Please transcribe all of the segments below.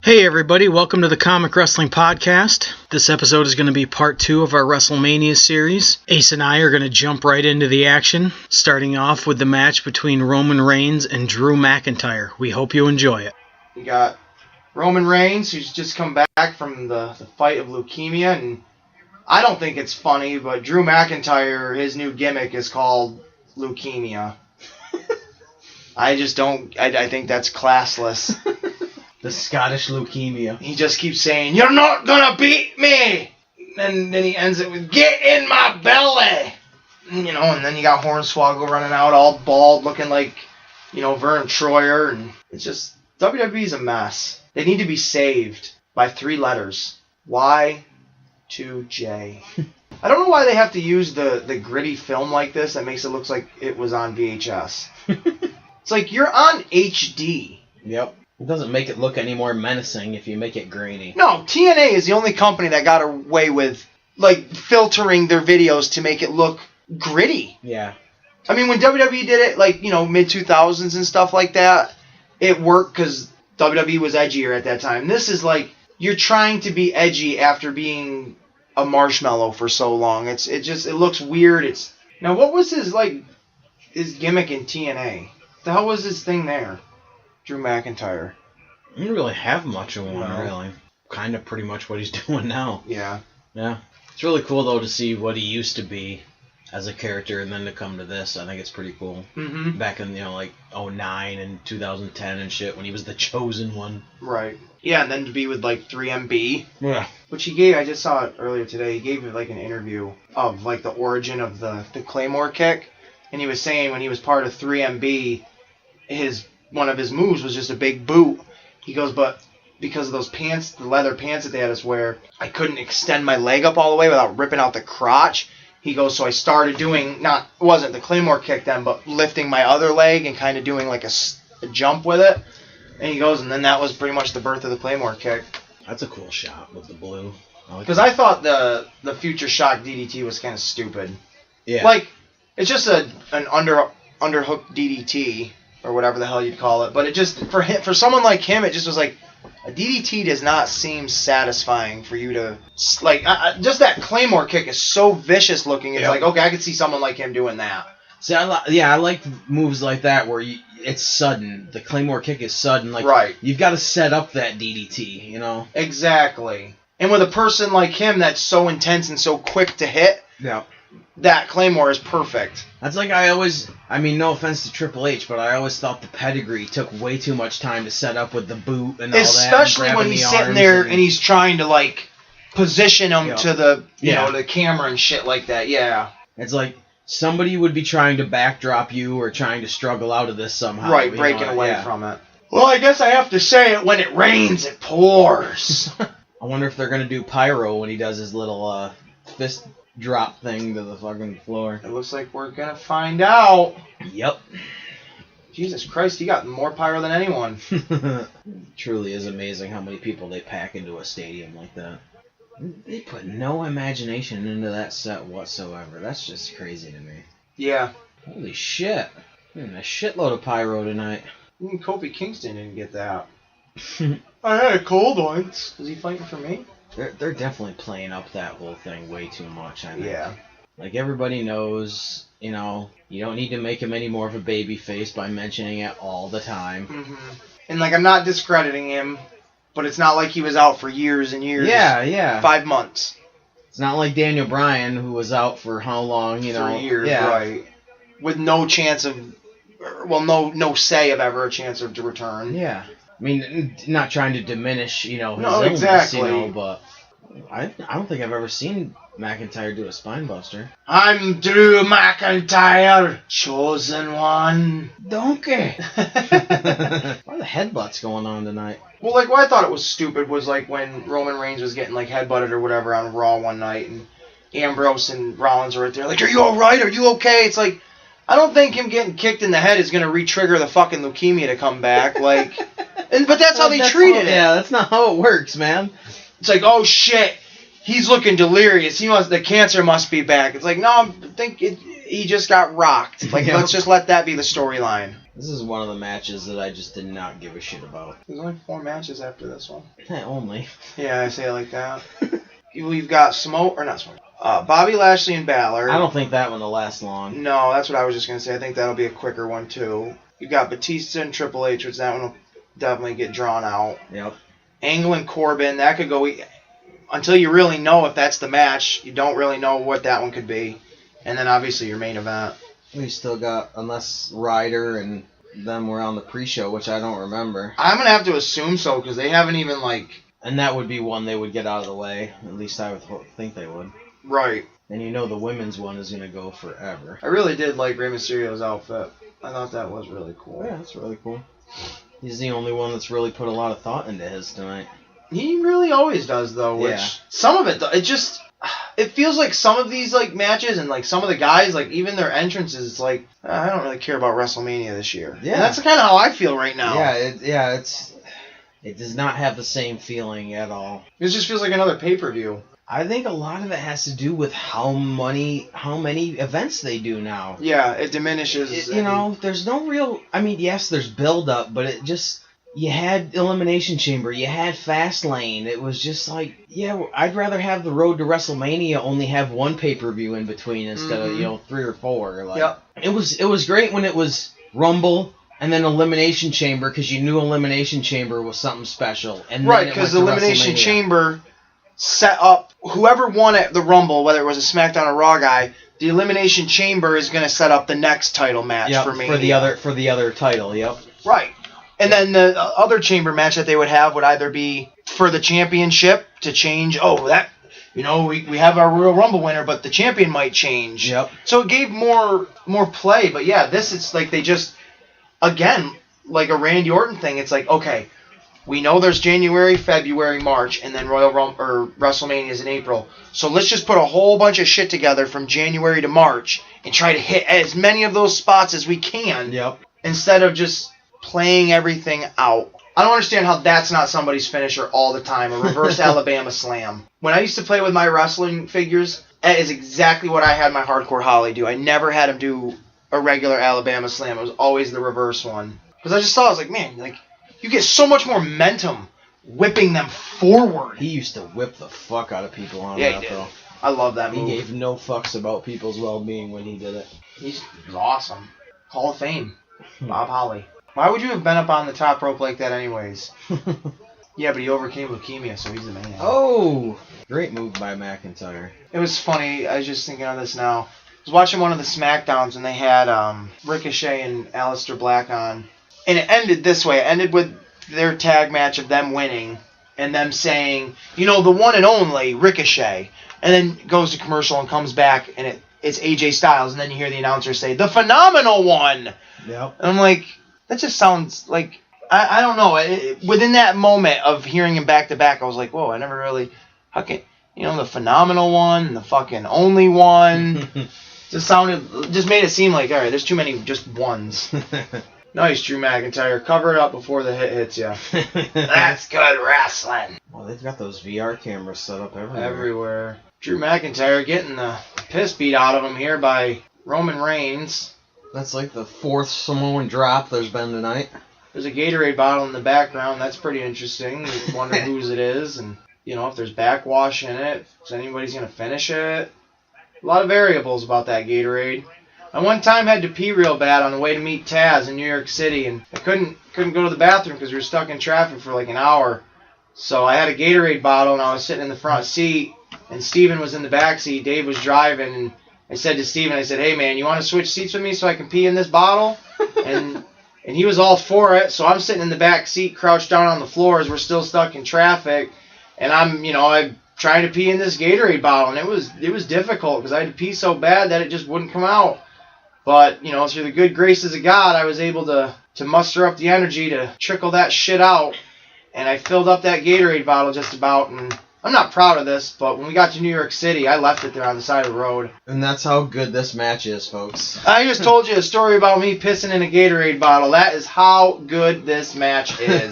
Hey everybody, welcome to the Comic Wrestling Podcast. This episode is going to be part 2 of our Wrestlemania series. Ace and I are going to jump right into the action, starting off with the match between Roman Reigns and Drew McIntyre. We hope you enjoy it. We got Roman Reigns, who's just come back from the fight of leukemia, and I don't think it's funny, but Drew McIntyre, his new gimmick is called leukemia. I think that's classless. The Scottish leukemia. He just keeps saying, "You're not gonna beat me!" And then he ends it with, "Get in my belly!" And then you got Hornswoggle running out all bald, looking like, Vern Troyer. And it's just, WWE's a mess. They need to be saved by 3 letters. Y2J. I don't know why they have to use the gritty film like this that makes it look like it was on VHS. It's like, you're on HD. Yep. It doesn't make it look any more menacing if you make it grainy. No, TNA is the only company that got away with, filtering their videos to make it look gritty. Yeah. I mean, when WWE did it, mid-2000s and stuff like that, it worked because WWE was edgier at that time. This is you're trying to be edgy after being a marshmallow for so long. It looks weird. Now, what was his gimmick in TNA? The hell was his thing there? Drew McIntyre. He didn't really have much of one, really. Kind of pretty much what he's doing now. Yeah. Yeah. It's really cool, though, to see what he used to be as a character and then to come to this. I think it's pretty cool. Mm-hmm. Back in, 09 and 2010 and shit, when he was the chosen one. Right. Yeah, and then to be with, 3MB. Yeah. Which he gave, I just saw it earlier today, he gave an interview of, the origin of the Claymore kick. And he was saying when he was part of 3MB, one of his moves was just a big boot. He goes, but because of those pants, the leather pants that they had us wear, I couldn't extend my leg up all the way without ripping out the crotch. He goes, so I started doing, it wasn't the Claymore kick then, but lifting my other leg and kind of doing a jump with it. And he goes, and then that was pretty much the birth of the Claymore kick. That's a cool shot with the blue. Because I thought the Future Shock DDT was kind of stupid. Yeah. It's just an underhook DDT. Or whatever the hell you'd call it. But it just, for someone like him, it just was a DDT does not seem satisfying for you to, just that Claymore kick is so vicious looking. It's okay, I could see someone like him doing that. See, I like moves like that where it's sudden. The Claymore kick is sudden. Right. You've got to set up that DDT, Exactly. And with a person like him that's so intense and so quick to hit, yeah, that Claymore is perfect. That's no offense to Triple H, but I always thought the pedigree took way too much time to set up with the boot and all that. Especially when he's sitting there and he's trying to, position him to the, the camera and shit like that, yeah. It's like somebody would be trying to backdrop you or trying to struggle out of this somehow. Right, breaking away from it. Well, I guess I have to say it, when it rains, it pours. I wonder if they're going to do pyro when he does his little fist drop thing to the fucking floor. It looks like we're gonna find out. Yep. Jesus Christ, he got more pyro than anyone. Truly is amazing how many people they pack into a stadium like that. They put no imagination into that set whatsoever. That's just crazy to me. Yeah. Holy shit. A shitload of pyro tonight. Even Kofi Kingston didn't get that. I had a cold once. Is he fighting for me? They're definitely playing up that whole thing way too much, I think. Yeah. Everybody knows, you don't need to make him any more of a baby face by mentioning it all the time. Mm-hmm. And, I'm not discrediting him, but it's not like he was out for years and years. Yeah. 5 months. It's not like Daniel Bryan, who was out for how long, 3 years, right. With no chance of, no say of ever a chance of to return. Yeah. I mean, not trying to diminish, his illness, exactly. But I don't think I've ever seen McIntyre do a spine buster. I'm Drew McIntyre, chosen one. Donkey. Why are the headbutts going on tonight? Well, what I thought it was stupid was when Roman Reigns was getting headbutted or whatever on Raw one night, and Ambrose and Rollins were right there are you all right? Are you okay? It's I don't think him getting kicked in the head is going to re-trigger the fucking leukemia to come back. But that's how they treated it. Yeah, that's not how it works, man. It's oh shit, he's looking delirious. The cancer must be back. It's no, I think he just got rocked. Let's just let that be the storyline. This is one of the matches that I just did not give a shit about. There's only 4 matches after this one. Only. Yeah, I say it like that. We've got Bobby Lashley and Balor. I don't think that one will last long. No, that's what I was just going to say. I think that'll be a quicker one, too. You got Batista and Triple H, which that one will definitely get drawn out. Yep. Angle and Corbin, that could go... Until you really know if that's the match, you don't really know what that one could be. And then, obviously, your main event. We still got, unless Ryder and them were on the pre-show, which I don't remember. I'm going to have to assume so, because they haven't even, And that would be one they would get out of the way. At least I would think they would. Right. And you know the women's one is going to go forever. I really did like Rey Mysterio's outfit. I thought that was really cool. Yeah, that's really cool. He's the only one that's really put a lot of thought into his tonight. He really always does, though, which... Some of it, though, it feels like some of these, matches and, some of the guys, even their entrances, it's like, I don't really care about WrestleMania this year. Yeah. And that's kind of how I feel right now. Yeah, it does not have the same feeling at all. It just feels like another pay-per-view. I think a lot of it has to do with how many events they do now. Yeah, it diminishes. There's no real... I mean, yes, there's build-up, but it just... You had Elimination Chamber, you had Fastlane. It was just like, I'd rather have the Road to WrestleMania only have one pay-per-view in between instead of 3 or 4. Yep. It was great when it was Rumble and then Elimination Chamber because you knew Elimination Chamber was something special. And right, because the Elimination Chamber set up whoever won at the Rumble, whether it was a SmackDown or Raw guy. The Elimination Chamber is going to set up the next title match for me. For the other title. Yep. Right. And then the other chamber match that they would have would either be for the championship to change. We have our Royal Rumble winner, but the champion might change. Yep. So it gave more play. But yeah, it's like they just, again, like a Randy Orton thing. It's like, okay, we know there's January, February, March, and then Royal Rumble or WrestleMania is in April. So let's just put a whole bunch of shit together from January to March and try to hit as many of those spots as we can. Yep. Instead of just playing everything out. I don't understand how that's not somebody's finisher all the time. A reverse Alabama slam. When I used to play with my wrestling figures, that is exactly what I had my Hardcore Holly do. I never had him do a regular Alabama slam. It was always the reverse one. Because I just thought, I was like, man, you get so much more momentum whipping them forward. He used to whip the fuck out of people on that, he did. Though. I love that move. He gave no fucks about people's well-being when he did it. He's awesome. Hall of Fame. Bob Holly. Why would you have been up on the top rope like that anyways? Yeah, but he overcame leukemia, so he's the man. Oh! Great move by McIntyre. It was funny. I was just thinking of this now. I was watching one of the SmackDowns, and they had Ricochet and Aleister Black on. And it ended this way. It ended with their tag match of them winning, and them saying, the one and only Ricochet. And then goes to commercial and comes back, and it's AJ Styles. And then you hear the announcer say, the phenomenal one! Yep. And I'm like... That just sounds like, I don't know, within that moment of hearing him back-to-back, I was like, whoa, I never really, the phenomenal one, and the fucking only one, just made it seem like, all right, there's too many just ones. Nice, Drew McIntyre, cover it up before the hit hits you. That's good wrestling. Well, they've got those VR cameras set up everywhere. Drew McIntyre getting the piss beat out of him here by Roman Reigns. That's like the 4th Samoan drop there's been tonight. There's a Gatorade bottle in the background. That's pretty interesting. You wonder whose it is, and if there's backwash in it, if anybody's gonna finish it. A lot of variables about that Gatorade. I one time had to pee real bad on the way to meet Taz in New York City, and I couldn't go to the bathroom because we were stuck in traffic for like an hour. So I had a Gatorade bottle, and I was sitting in the front seat, and Steven was in the back seat. Dave was driving, and I said to Steven, hey man, you want to switch seats with me so I can pee in this bottle? And he was all for it, so I'm sitting in the back seat, crouched down on the floor as we're still stuck in traffic, and I'm trying to pee in this Gatorade bottle, and it was difficult because I had to pee so bad that it just wouldn't come out. But, through the good graces of God, I was able to muster up the energy to trickle that shit out, and I filled up that Gatorade bottle just about, and I'm not proud of this, but when we got to New York City, I left it there on the side of the road. And that's how good this match is, folks. I just told you a story about me pissing in a Gatorade bottle. That is how good this match is.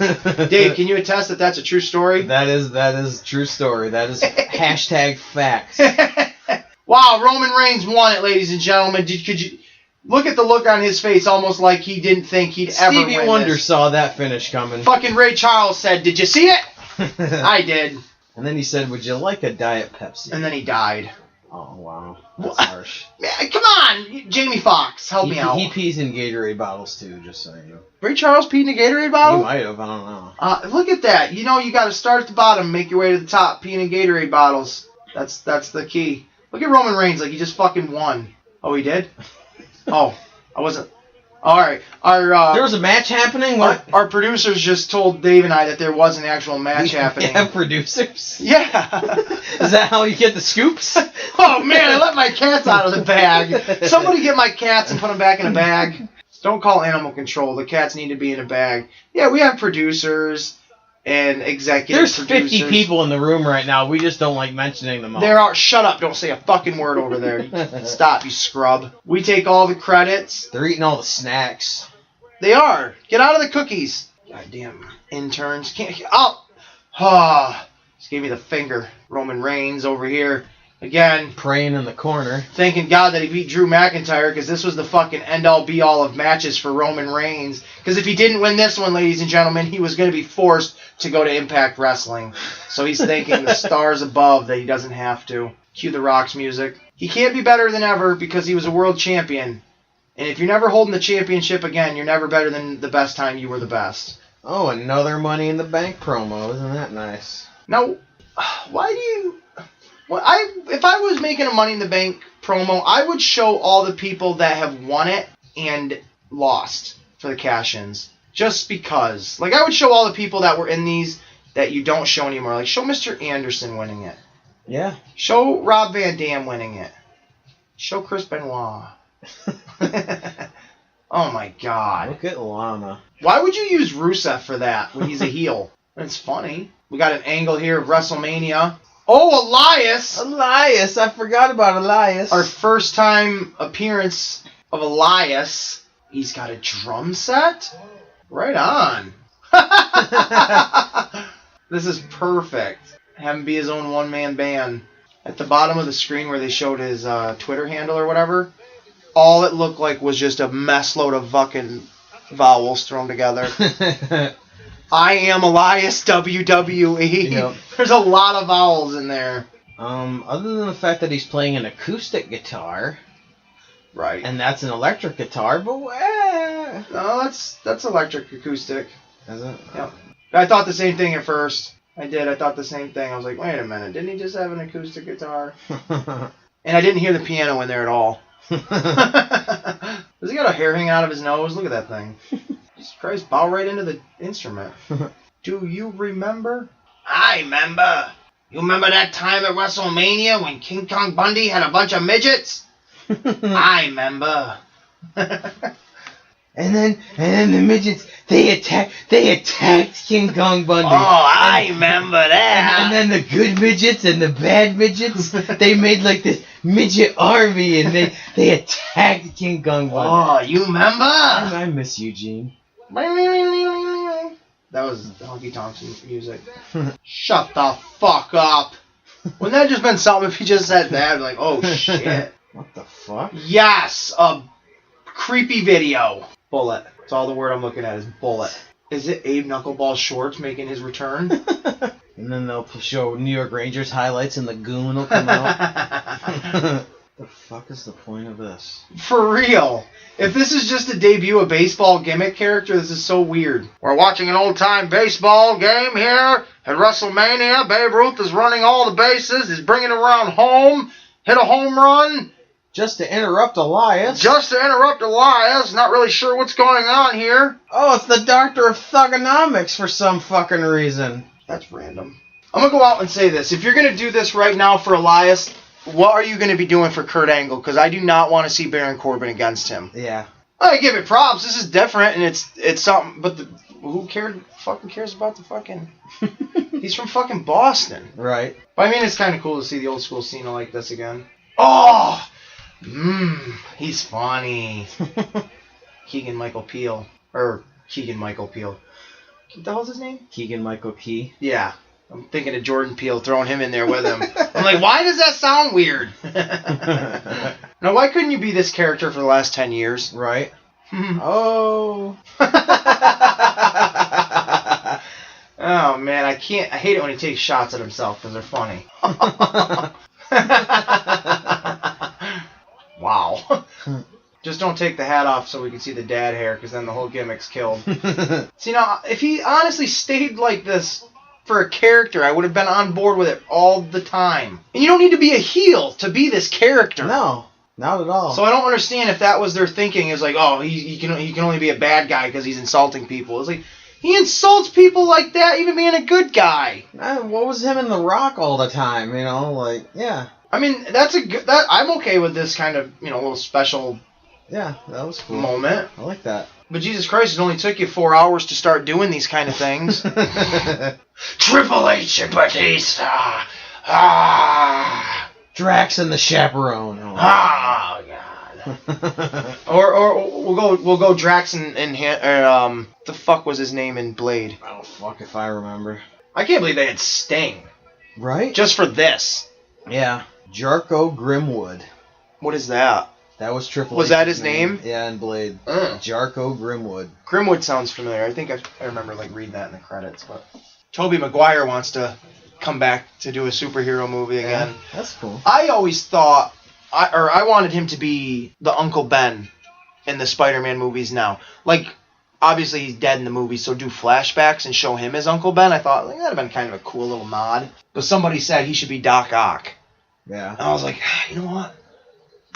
Dave, can you attest that that's a true story? That is a true story. That is hashtag fact. Wow, Roman Reigns won it, ladies and gentlemen. Look at the look on his face, almost like he didn't think he'd ever win Stevie Wonder this. saw that finish coming. Fucking Ray Charles said, "Did you see it?" I did. And then he said, "Would you like a Diet Pepsi?" And then he died. Oh, wow. That's harsh. Man, come on, Jamie Foxx, help me out. He pees in Gatorade bottles, too, just so you know. Ray Charles peed in a Gatorade bottle? He might have, I don't know. Look at that. You know, you got to start at the bottom, make your way to the top, peeing in Gatorade bottles. That's the key. Look at Roman Reigns, like he just fucking won. Oh, he did? Oh, I wasn't. All right. There was a match happening? What? Our producers just told Dave and I that there was an actual match happening. You have producers? Yeah. Is that how you get the scoops? Oh, man, I let my cats out of the bag. Somebody get my cats and put them back in a bag. Don't call animal control. The cats need to be in a bag. Yeah, we have producers and executive producers. There's 50 people in the room right now. We just don't like mentioning them all. There are. Shut up. Don't say a fucking word over there. Stop, you scrub. We take all the credits. They're eating all the snacks. They are. Get out of the cookies. Goddamn interns. Can't. Oh. Just gave me the finger. Roman Reigns over here. Again. Praying in the corner. Thanking God that he beat Drew McIntyre, because this was the fucking end-all be-all of matches for Roman Reigns. Because if he didn't win this one, ladies and gentlemen, he was going to be forced to go to Impact Wrestling. So he's thanking the stars above that he doesn't have to. Cue the Rock's music. He can't be better than ever because he was a world champion. And if you're never holding the championship again, you're never better than the best time you were the best. Oh, another Money in the Bank promo. Isn't that nice? Now, why do you... Well, if I was making a Money in the Bank promo, I would show all the people that have won it and lost for the cash-ins. Just because. Like, I would show all the people that were in these that you don't show anymore. Like, show Mr. Anderson winning it. Yeah. Show Rob Van Dam winning it. Show Chris Benoit. Oh, my God. Look at Lana. Why would you use Rusev for that when he's a heel? It's funny. We got an angle here of WrestleMania. Oh, Elias! Elias! I forgot about Elias. Our first time appearance of Elias. He's got a drum set? Right on. This is perfect. Have him be his own one-man band. At the bottom of the screen where they showed his Twitter handle or whatever, all it looked like was just a mess load of fucking vowels thrown together. I am Elias WWE. Yep. There's a lot of vowels in there. Other than the fact that he's playing an acoustic guitar, right? And that's an electric guitar, but no, that's electric acoustic. Is it? Yep. I thought the same thing at first. I did. I thought the same thing. I was like, wait a minute, didn't he just have an acoustic guitar? And I didn't hear the piano in there at all. Does he got a hair hanging out of his nose? Look at that thing. Jesus Christ, bow right into the instrument. Do you remember? I remember. You remember that time at WrestleMania when King Kong Bundy had a bunch of midgets? I remember. And then the midgets, they attacked King Kong Bundy. Oh, I remember that. And then the good midgets and the bad midgets, they made like this midget army and they attacked King Kong Bundy. Oh, you remember? I miss Eugene. That was Honky Thompson music. Shut the fuck up. Wouldn't that just been something if he just said that? Like, oh shit. What the fuck? Yes, a creepy video. Bullet. That's all the word I'm looking at is bullet. Is it Abe Knuckleball Shorts making his return? And then they'll show New York Rangers highlights and the goon will come out. The fuck is the point of this? For real. If this is just to debut a baseball gimmick character, this is so weird. We're watching an old-time baseball game here at WrestleMania. Babe Ruth is running all the bases. He's bringing it around home. Hit a home run. Just to interrupt Elias. Not really sure what's going on here. Oh, it's the Doctor of Thugonomics for some fucking reason. That's random. I'm going to go out and say this. If you're going to do this right now for Elias, what are you going to be doing for Kurt Angle? Because I do not want to see Baron Corbin against him. Yeah. I give it props. This is different, and it's something. But who fucking cares about the fucking... He's from fucking Boston. Right. But I mean, it's kind of cool to see the old school Cena like this again. Oh! He's funny. Keegan-Michael Peel. What the hell's his name? Keegan-Michael Key. Yeah. I'm thinking of Jordan Peele throwing him in there with him. I'm like, why does that sound weird? Now, why couldn't you be this character for the last 10 years? Right. Oh. Oh, man, I hate it when he takes shots at himself because they're funny. Wow. Just don't take the hat off so we can see the dad hair, because then the whole gimmick's killed. See, now, if he honestly stayed like this for a character, I would have been on board with it all the time. And you don't need to be a heel to be this character. No, not at all. So I don't understand if that was their thinking, is like, oh, he can only be a bad guy because he's insulting people. It's like, he insults people like that, even being a good guy. What was him and The Rock all the time, you know? Like, yeah. I mean, I'm okay with this kind of, little special Yeah, that was cool. moment. I like that. But Jesus Christ, it only took you 4 hours to start doing these kind of things. Triple H and Batista. Drax and the Chaperone. Oh God. or we'll go Drax and the fuck was his name in Blade? Oh fuck if I remember. I can't believe they had Sting. Right? Just for this. Yeah. Jarko Grimwood. What is that? That was Triple H. Was that his name? Yeah, in Blade. Jarko Grimwood. Grimwood sounds familiar. I think I remember reading that in the credits. But Tobey Maguire wants to come back to do a superhero movie again. Yeah, that's cool. I always thought, I wanted him to be the Uncle Ben in the Spider-Man movies now. Like, obviously he's dead in the movie, so do flashbacks and show him as Uncle Ben. I thought, that would have been kind of a cool little nod. But somebody said he should be Doc Ock. Yeah. And I was like, you know what?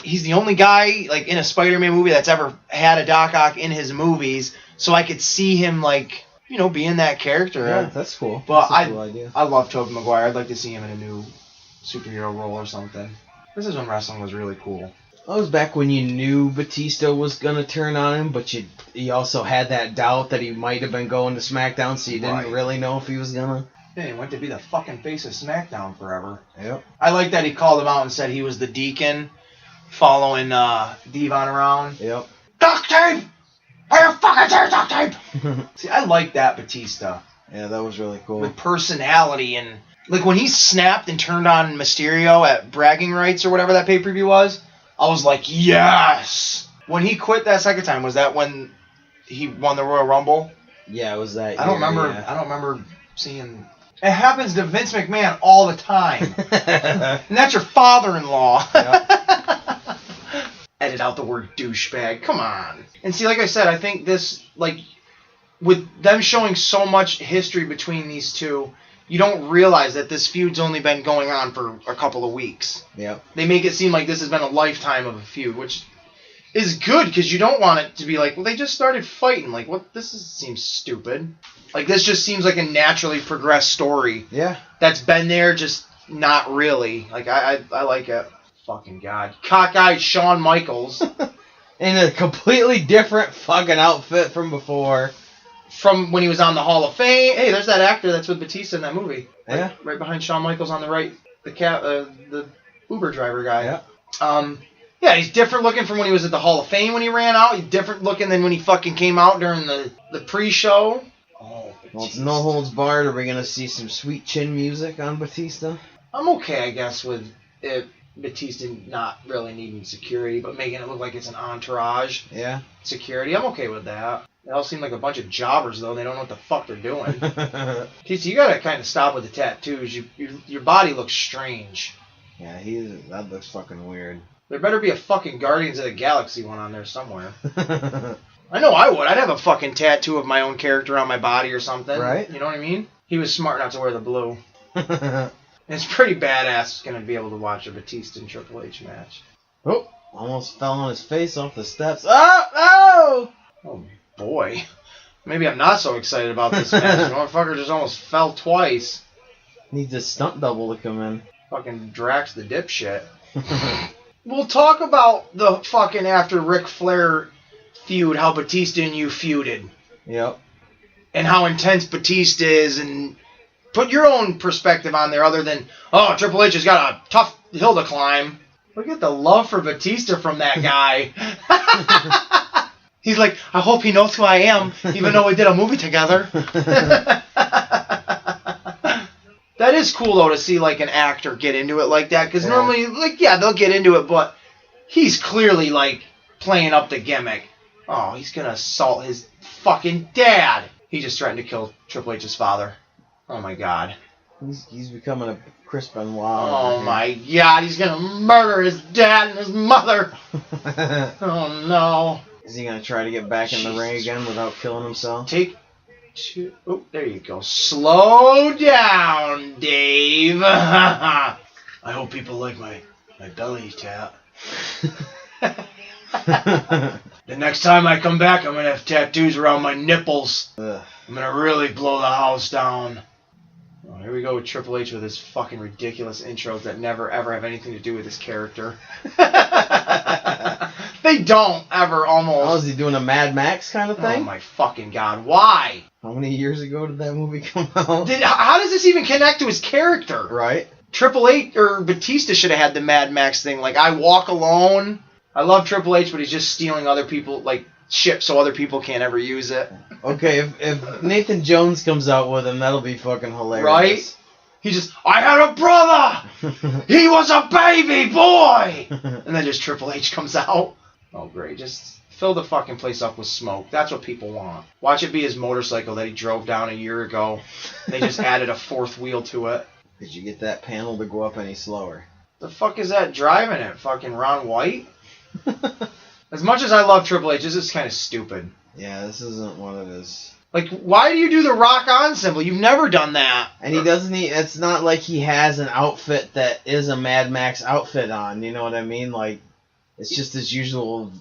He's the only guy, like, in a Spider-Man movie that's ever had a Doc Ock in his movies, so I could see him, like, being that character. Yeah, that's cool. But that's a cool idea. I love Tobey Maguire. I'd like to see him in a new superhero role or something. This is when wrestling was really cool. That was back when you knew Batista was going to turn on him, but you also had that doubt that he might have been going to SmackDown, so you didn't really know if he was going to. Yeah, he went to be the fucking face of SmackDown forever. Yep. I like that he called him out and said he was the deacon following Devon around. Yep. Duct tape! Are you fucking saying duct tape? See, I like that Batista. Yeah, that was really cool. With personality and... Like, when he snapped and turned on Mysterio at Bragging Rights or whatever that pay-per-view was, I was like, yes! When he quit that second time, was that when he won the Royal Rumble? Yeah, it was that I don't year, remember. yeah. I don't remember seeing... It happens to Vince McMahon all the time. And that's your father-in-law. Yep. Edit out the word douchebag. Come on. And see, like I said, I think this, like, with them showing so much history between these two, you don't realize that this feud's only been going on for a couple of weeks. Yep. They make it seem like this has been a lifetime of a feud, which is good because you don't want it to be like, well, they just started fighting. Like, what? Seems stupid. Like, this just seems like a naturally progressed story. Yeah. That's been there, just not really. Like, I like it. Fucking God. Cockeyed Shawn Michaels. In a completely different fucking outfit from before. From when he was on the Hall of Fame. Hey, there's that actor that's with Batista in that movie. Yeah. Right behind Shawn Michaels on the right. The Uber driver guy. Yeah. Yeah, he's different looking from when he was at the Hall of Fame when he ran out. He's different looking than when he fucking came out during the pre-show. Oh, well, it's no holds barred. Are we going to see some sweet chin music on Batista? I'm okay, I guess, with it. Batista not really needing security, but making it look like it's an entourage. Yeah. Security, I'm okay with that. They all seem like a bunch of jobbers, though. They don't know what the fuck they're doing. Batista, you gotta kind of stop with the tattoos. Your body looks strange. Yeah, that looks fucking weird. There better be a fucking Guardians of the Galaxy one on there somewhere. I know I would. I'd have a fucking tattoo of my own character on my body or something. Right. You know what I mean? He was smart not to wear the blue. It's pretty badass going to be able to watch a Batista and Triple H match. Oh, almost fell on his face off the steps. Oh, Oh, boy. Maybe I'm not so excited about this match. The motherfucker just almost fell twice. Needs a stunt double to come in. Fucking Drax the dipshit. We'll talk about the fucking after Ric Flair feud, how Batista and you feuded. Yep. And how intense Batista is, and put your own perspective on there other than, oh, Triple H has got a tough hill to climb. Look at the love for Batista from that guy. He's like, I hope he knows who I am, even though we did a movie together. That is cool, though, to see, like, an actor get into it like that. Because normally, like, yeah, they'll get into it, but he's clearly, like, playing up the gimmick. Oh, he's going to assault his fucking dad. He just threatened to kill Triple H's father. Oh, my God. He's becoming a Chris Benoit. Oh, my God. He's going to murder his dad and his mother. Oh, no. Is he going to try to get back in the ring again without killing himself? Oh, there you go. Slow down, Dave. I hope people like my belly tap. The next time I come back, I'm going to have tattoos around my nipples. Ugh. I'm going to really blow the house down. Oh, here we go with Triple H with his fucking ridiculous intros that never, ever have anything to do with his character. They don't ever almost. Oh, is he doing a Mad Max kind of thing? Oh, my fucking God. Why? How many years ago did that movie come out? How does this even connect to his character? Right. Triple H or Batista should have had the Mad Max thing. Like, I walk alone. I love Triple H, but he's just stealing other people, like, shit so other people can't ever use it. Okay, if Nathan Jones comes out with him, that'll be fucking hilarious. Right? He just, I had a brother! He was a baby boy! And then just Triple H comes out. Oh, great. Just fill the fucking place up with smoke. That's what people want. Watch it be his motorcycle that he drove down a year ago. They just added a fourth wheel to it. Did you get that panel to go up any slower? The fuck is that driving it? Fucking Ron White? As much as I love Triple H, this is kind of stupid. Yeah, this isn't one of his... Like, why do you do the Rock On symbol? You've never done that. And he doesn't... It's not like he has an outfit that is a Mad Max outfit on. You know what I mean? Like, it's just his usual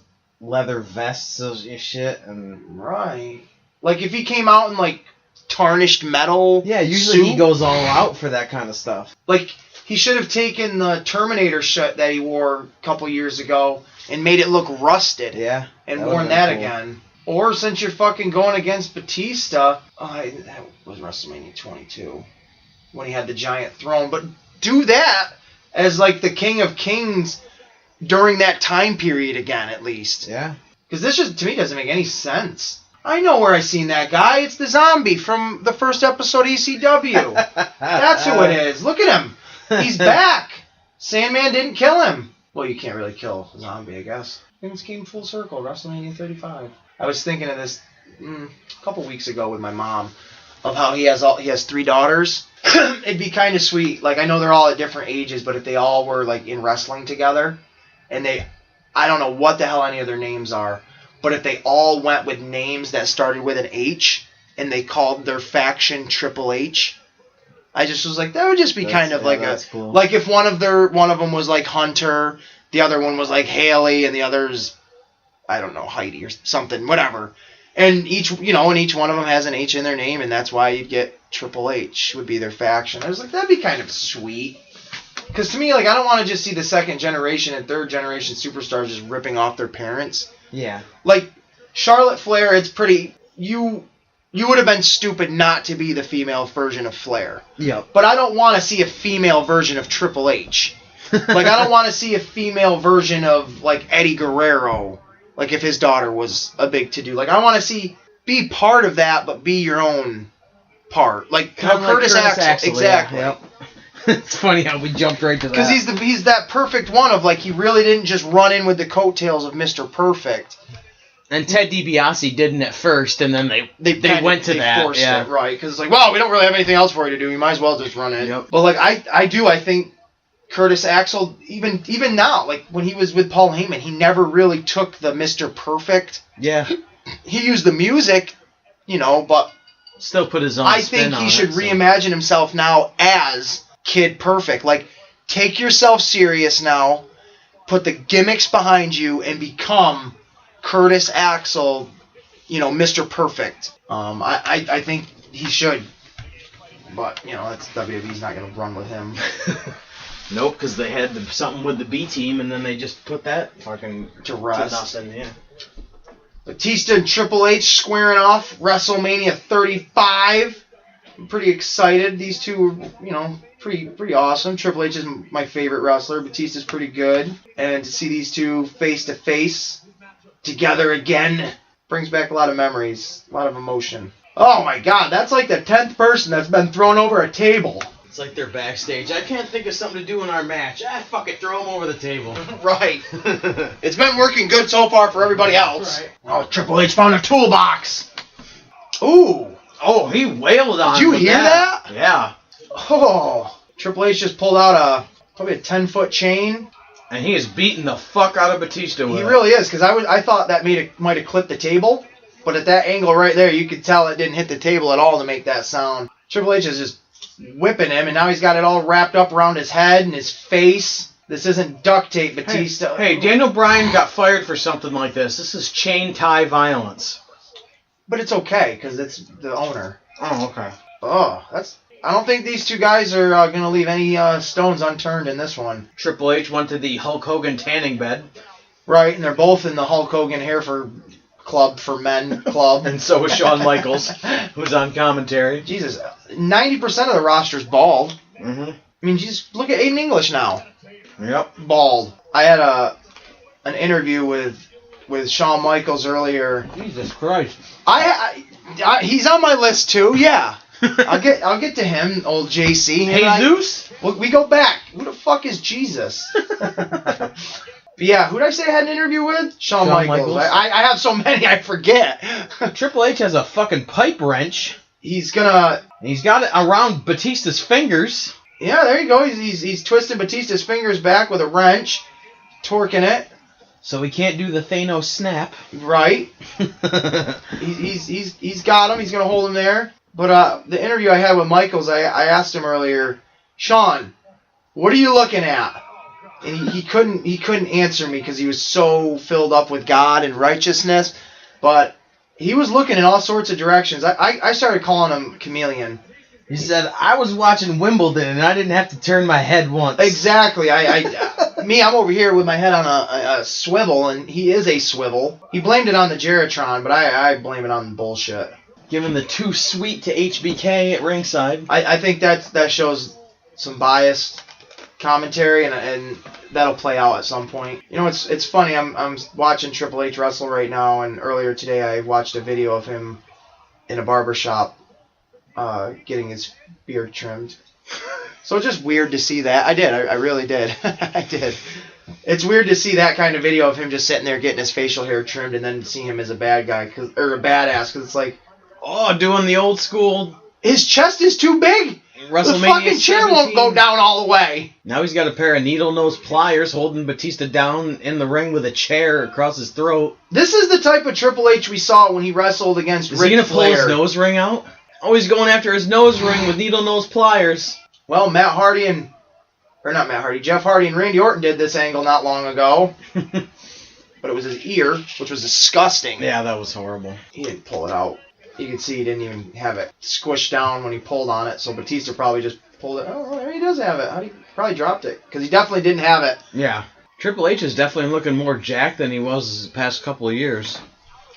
leather vests and shit. And right. Like, if he came out in, like, tarnished metal yeah, usually suit, he goes all out for that kind of stuff. Like, he should have taken the Terminator shirt that he wore a couple years ago and made it look rusted. Yeah. And worn that cool again. Or since you're fucking going against Batista, that was WrestleMania 22, when he had the giant throne. But do that as, like, the King of Kings during that time period again, at least. Yeah. Because this just, to me, doesn't make any sense. I know where I seen that guy. It's the zombie from the first episode of ECW. That's who it is. Look at him. He's back. Sandman didn't kill him. Well, you can't really kill a zombie, I guess. Things came full circle. WrestleMania 35. I was thinking of this a couple weeks ago with my mom, of how he has 3 daughters. It'd be kind of sweet. Like, I know they're all at different ages, but if they all were, like, in wrestling together, and I don't know what the hell any of their names are, but if they all went with names that started with an H, and they called their faction Triple H, I just was like, that would just be kind of like cool. Like if one of them was like Hunter, the other one was like Haley, and the other's, I don't know, Heidi or something, whatever. And each one of them has an H in their name, and that's why you'd get Triple H would be their faction. I was like, that'd be kind of sweet. Because to me, like, I don't want to just see the second generation and third generation superstars just ripping off their parents. Yeah. Like, Charlotte Flair, it's pretty... You would have been stupid not to be the female version of Flair. Yep. But I don't want to see a female version of Triple H. Like, I don't want to see a female version of, like, Eddie Guerrero. Like, if his daughter was a big to-do. Like, I want to be part of that, but be your own part. Like, Kind of like Curtis Axel. Exactly. Yeah, yep. It's funny how we jumped right to that. Because he's that perfect one of, like, he really didn't just run in with the coattails of Mr. Perfect. And Ted DiBiase didn't at first, and then they went to that. They forced it, right? Because it's like, well, we don't really have anything else for you to do. You might as well just run it. Yep. But, like, I think Curtis Axel, even now, like, when he was with Paul Heyman, he never really took the Mr. Perfect. Yeah. He used the music, but... Still put his own I spin think on he should it, reimagine himself now as Kid Perfect. Like, take yourself serious now, put the gimmicks behind you, and become Curtis Axel, Mr. Perfect. I think he should. But, that's WWE's not going to run with him. Nope, because they had something with the B team, and then they just put that fucking to rest. To nothing, yeah. Batista and Triple H squaring off WrestleMania 35. I'm pretty excited. These two are, pretty awesome. Triple H is my favorite wrestler. Batista's pretty good. And to see these two face to face together again brings back a lot of memories, a lot of emotion. Oh my God, that's like the 10th person that's been thrown over a table. It's like they're backstage. I can't think of something to do in our match. Fuck it, throw him over the table. Right. It's been working good so far for everybody else. Right. Oh, Triple H found a toolbox. Ooh. Oh, he wailed on Did you him with hear that? Yeah. Oh. Triple H just pulled out probably a 10-foot chain. And he is beating the fuck out of Batista with He it. really is, because I thought that might have clipped the table, but at that angle right there, you could tell it didn't hit the table at all to make that sound. Triple H is just whipping him, and now he's got it all wrapped up around his head and his face. This isn't duct tape, Batista. Hey, Daniel Bryan got fired for something like this. This is chain tie violence. But it's okay, because it's the owner. Oh, okay. Oh, I don't think these two guys are going to leave any stones unturned in this one. Triple H went to the Hulk Hogan tanning bed. Right, and they're both in the Hulk Hogan Hair for Club for Men Club. And so is Shawn Michaels, who's on commentary. Jesus, 90% of the roster's bald. Mm-hmm. I mean, just look at Aiden English now. Yep. Bald. I had an interview with Shawn Michaels earlier. Jesus Christ. He's on my list too. Yeah. I'll get to him, old JC. Jesus? We go back. Who the fuck is Jesus? But yeah, who did I say I had an interview with? Shawn Michaels. I have so many I forget. Triple H has a fucking pipe wrench. He's got it around Batista's fingers. Yeah, there you go. He's twisting Batista's fingers back with a wrench, torquing it. So he can't do the Thanos snap. Right. he's got him. He's gonna hold him there. But the interview I had with Michaels, I asked him earlier, Shawn, what are you looking at? And he couldn't answer me because he was so filled up with God and righteousness. But he was looking in all sorts of directions. I started calling him Chameleon. He said, I was watching Wimbledon and I didn't have to turn my head once. Exactly. I'm over here with my head on a swivel, and he is a swivel. He blamed it on the Geritron, but I blame it on the bullshit. Giving the too sweet to HBK at ringside. I think that shows some biased commentary, and that'll play out at some point. You know, it's funny. I'm watching Triple H wrestle right now, and earlier today I watched a video of him in a barbershop getting his beard trimmed. So it's just weird to see that. I really did. I did. It's weird to see that kind of video of him just sitting there getting his facial hair trimmed, and then see him as a bad guy or a badass, because it's like, oh, doing the old school. His chest is too big. WrestleMania the fucking chair 17. won't go down all the way. Now he's got a pair of needle-nose pliers holding Batista down in the ring with a chair across his throat. This is the type of Triple H we saw when he wrestled against Ric Flair. Is he going to pull his nose ring out? Oh, he's going after his nose ring with needle-nose pliers. Well, Jeff Hardy and Randy Orton did this angle not long ago. But it was his ear, which was disgusting. Yeah, that was horrible. He didn't pull it out. You could see he didn't even have it squished down when he pulled on it, so Batista probably just pulled it. Oh, there he does have it. He probably dropped it, because he definitely didn't have it. Yeah. Triple H is definitely looking more jacked than he was the past couple of years.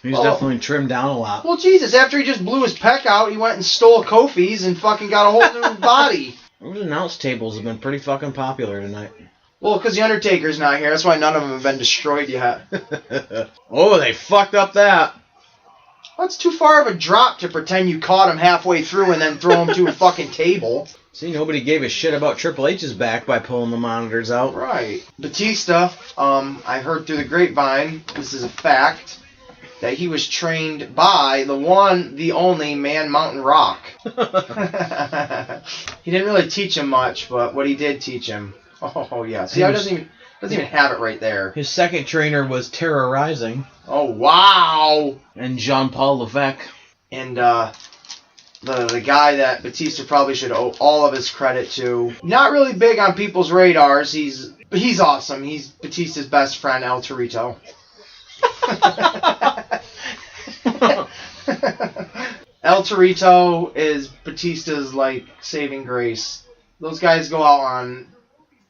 He's definitely trimmed down a lot. Well, Jesus, after he just blew his pec out, he went and stole Kofi's and fucking got a whole new body. Those announce tables have been pretty fucking popular tonight. Well, because the Undertaker's not here. That's why none of them have been destroyed yet. Oh, they fucked up that. That's too far of a drop to pretend you caught him halfway through and then throw him to a fucking table. See, nobody gave a shit about Triple H's back by pulling the monitors out. Right. Batista, I heard through the grapevine, this is a fact, that he was trained by the one, the only Man Mountain Rock. He didn't really teach him much, but what he did teach him. Oh yeah. See, he doesn't even have it right there. His second trainer was Terrorizing. Oh wow. And Jean-Paul Levesque. And the guy that Batista probably should owe all of his credit to. Not really big on people's radars. But he's awesome. He's Batista's best friend, El Torito. El Torito is Batista's saving grace. Those guys go out on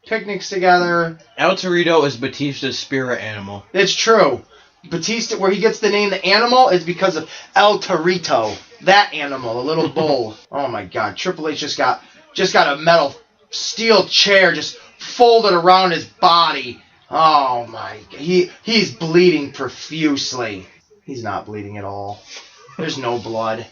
picnics together. El Torito is Batista's spirit animal. It's true. Batista, where he gets the name the animal, is because of El Torito. That animal, a little bull. Oh my God! Triple H just got a metal steel chair just folded around his body. Oh my God! He's bleeding profusely. He's not bleeding at all. There's no blood.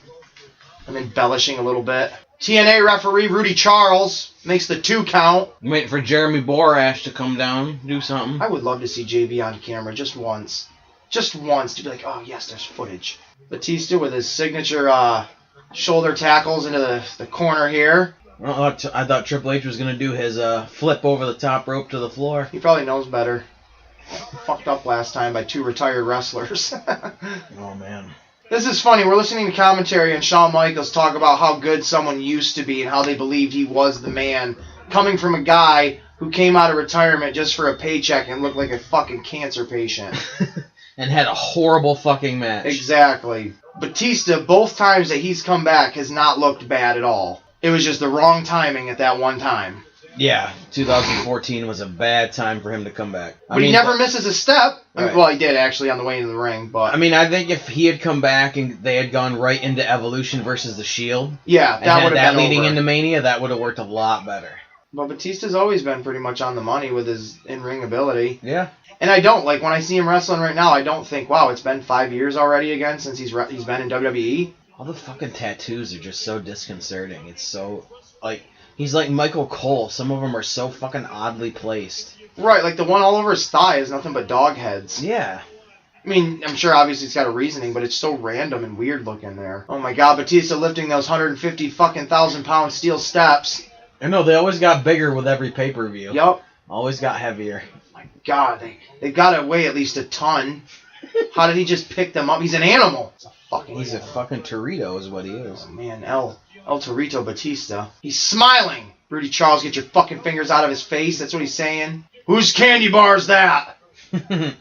I'm embellishing a little bit. TNA referee Rudy Charles makes the 2 count. I'm waiting for Jeremy Borash to come down, do something. I would love to see JB on camera just once. Just once to be like, oh yes, there's footage. Batista with his signature shoulder tackles into the corner here. Well, I thought Triple H was going to do his flip over the top rope to the floor. He probably knows better. Fucked up last time by 2 retired wrestlers. Oh, man. This is funny. We're listening to commentary and Shawn Michaels talk about how good someone used to be and how they believed he was the man, coming from a guy who came out of retirement just for a paycheck and looked like a fucking cancer patient. And had a horrible fucking match. Exactly. Batista, both times that he's come back, has not looked bad at all. It was just the wrong timing at that one time. Yeah, 2014 was a bad time for him to come back. But he never misses a step. Right. Well, he did actually on the way into the ring, but I mean, I think if he had come back and they had gone right into Evolution versus The Shield, yeah, that would have been leading over. into Mania, that would have worked a lot better. But Batista's always been pretty much on the money with his in-ring ability. Yeah. And I don't, like, when I see him wrestling right now, I don't think, wow, it's been 5 years already again since he's been in WWE. All the fucking tattoos are just so disconcerting. It's so, like, he's like Michael Cole. Some of them are so fucking oddly placed. Right, like the one all over his thigh is nothing but dog heads. Yeah. I mean, I'm sure obviously it's got a reasoning, but it's so random and weird looking there. Oh my god, Batista lifting those 150 fucking 1,000-pound steel steps. I know, they always got bigger with every pay-per-view. Yup. Always got heavier. My god, they gotta weigh at least a ton. How did he just pick them up? He's an animal. He's a fucking Torito is what he is. Oh man, El Torito Batista. He's smiling. Rudy Charles, get your fucking fingers out of his face. That's what he's saying. Whose candy bar is that?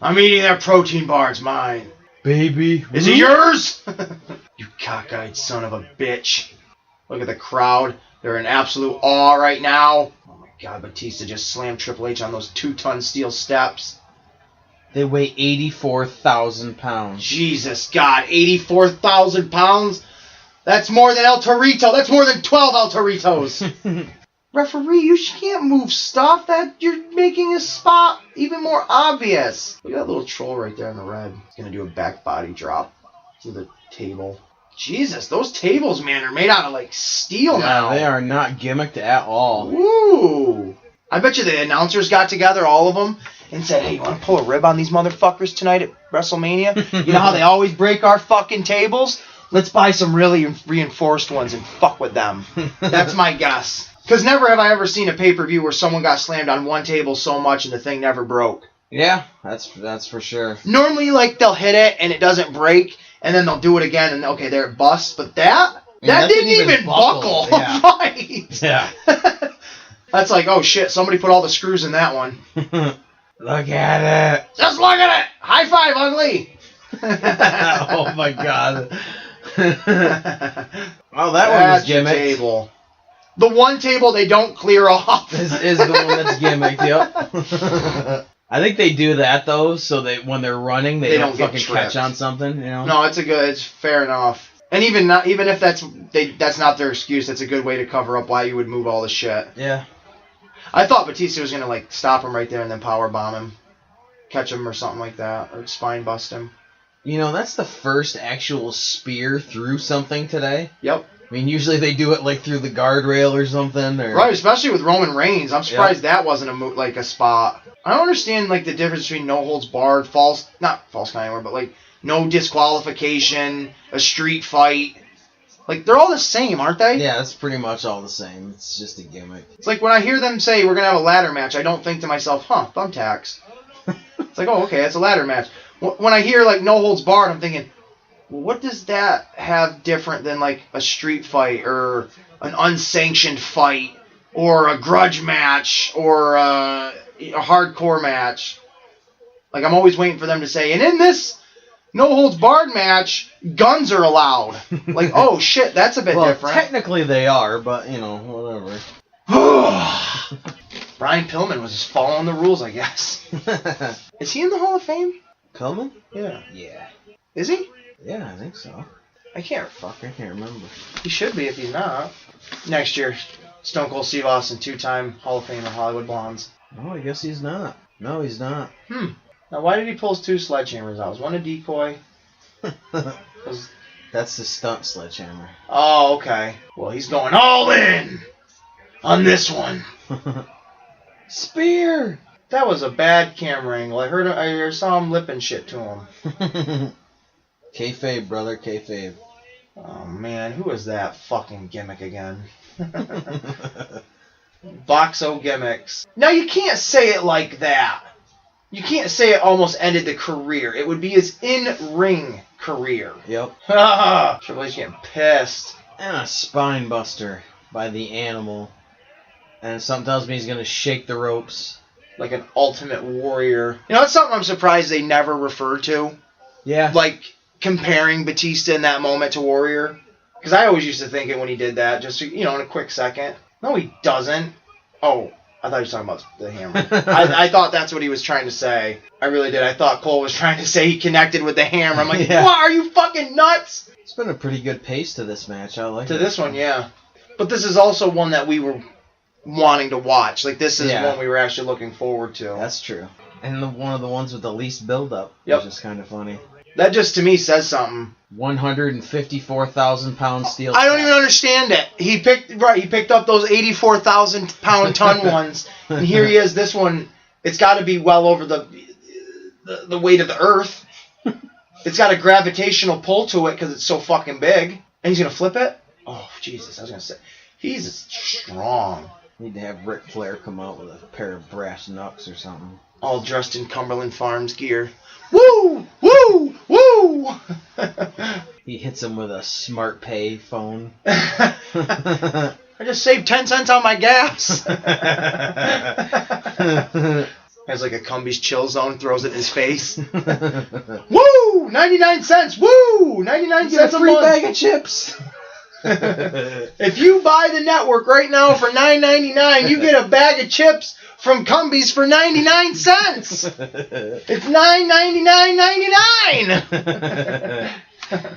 I'm eating that protein bar. It's mine. Baby. Is it yours? You cockeyed son of a bitch. Look at the crowd. They're in absolute awe right now. Oh my god, Batista just slammed Triple H on those 2-ton steel steps. They weigh 84,000 pounds. Jesus God, 84,000 pounds? That's more than El Torito. That's more than 12 El Toritos. Referee, you can't move stuff. That you're making a spot even more obvious. Look at that little troll right there in the red. He's going to do a back body drop to the table. Jesus, those tables, man, are made out of, like, steel now. They are not gimmicked at all. Ooh. I bet you the announcers got together, all of them, and said, hey, you want to pull a rib on these motherfuckers tonight at WrestleMania? You know how they always break our fucking tables? Let's buy some really reinforced ones and fuck with them. That's my guess. Because never have I ever seen a pay-per-view where someone got slammed on one table so much and the thing never broke. Yeah, that's for sure. Normally, like, they'll hit it and it doesn't break, and then they'll do it again, and okay, there it busts. But that didn't even buckle. Yeah. Right. Yeah. That's like, oh shit, somebody put all the screws in that one. Look at it. Just look at it. High five, ugly. Oh my god. Oh, that one was That's your gimmicked. table. The one table they don't clear off. This is the one that's gimmicked, yep. I think they do that though, so that when they're running, they don't get fucking tripped. catch on something, you know? No, it's fair enough. And even if that's not their excuse, that's a good way to cover up why you would move all the shit. Yeah. I thought Batista was gonna like stop him right there and then power bomb him, catch him or something like that, or spine bust him. You know, that's the first actual spear through something today. Yep. I mean, usually they do it like through the guardrail or something. Or... Right, especially with Roman Reigns. I'm surprised that wasn't a spot. I don't understand like the difference between no holds barred, not false count anymore, but like no disqualification, a street fight. Like they're all the same, aren't they? Yeah, that's pretty much all the same. It's just a gimmick. It's like when I hear them say we're gonna have a ladder match, I don't think to myself, thumbtacks. It's like, oh, okay, it's a ladder match. When I hear like no holds barred, I'm thinking, well, what does that have different than like a street fight or an unsanctioned fight or a grudge match or a hardcore match? Like I'm always waiting for them to say, and in this no holds barred match, guns are allowed. Like, oh shit, that's a bit different. Technically they are, but you know, whatever. Brian Pillman was just following the rules, I guess. Is he in the Hall of Fame? Pillman? Yeah. Yeah. Is he? Yeah, I think so. I can't. Fuck, I can't remember. He should be if he's not. Next year, Stone Cold Steve Austin, 2-time Hall of Famer, Hollywood Blondes. Oh, I guess he's not. No, he's not. Now, why did he pull his 2 sledgehammers out? Was one a decoy? Was That's the stunt sledgehammer. Oh, okay. Well, he's going all in on this one. Spear! That was a bad camera angle. I saw him lipping shit to him. Kayfabe, brother, kayfabe. Oh, man. Who is that fucking gimmick again? Boxo gimmicks. Now, you can't say it like that. You can't say it almost ended the career. It would be his in-ring career. Yep. Triple H getting pissed. And a spine buster by the Animal. And something tells me he's going to shake the ropes. Like an Ultimate Warrior. You know, that's something I'm surprised they never referred to. Yeah. Like, comparing Batista in that moment to Warrior. Because I always used to think it when he did that, just, in a quick second. No, he doesn't. Oh, I thought he was talking about the hammer. I thought that's what he was trying to say. I really did. I thought Cole was trying to say he connected with the hammer. I'm like, what? Are you fucking nuts? It's been a pretty good pace to this match. I like it. To this one, yeah. But this is also one that we were wanting to watch. Like, this is one we were actually looking forward to. That's true. And one of the ones with the least build-up, which is kind of funny. That just, to me, says something. 154,000-pound steel I don't even understand it. He picked up those 84,000-pound ton ones, and here he is, this one, it's got to be well over the weight of the earth. It's got a gravitational pull to it because it's so fucking big. And he's going to flip it? Oh, Jesus, I was going to say, he's strong. Need to have Ric Flair come out with a pair of brass knucks or something. All dressed in Cumberland Farms gear. Woo! Woo! Woo! He hits him with a smart pay phone. I just saved 10 cents on my gas. Has like a Cumbies chill zone, throws it in his face. Woo! 99 cents! Woo! 99 cents a free month. bag of chips. If you buy the network right now for $9.99, you get a bag of chips from Cumbies for 99 cents. It's $9.99.99.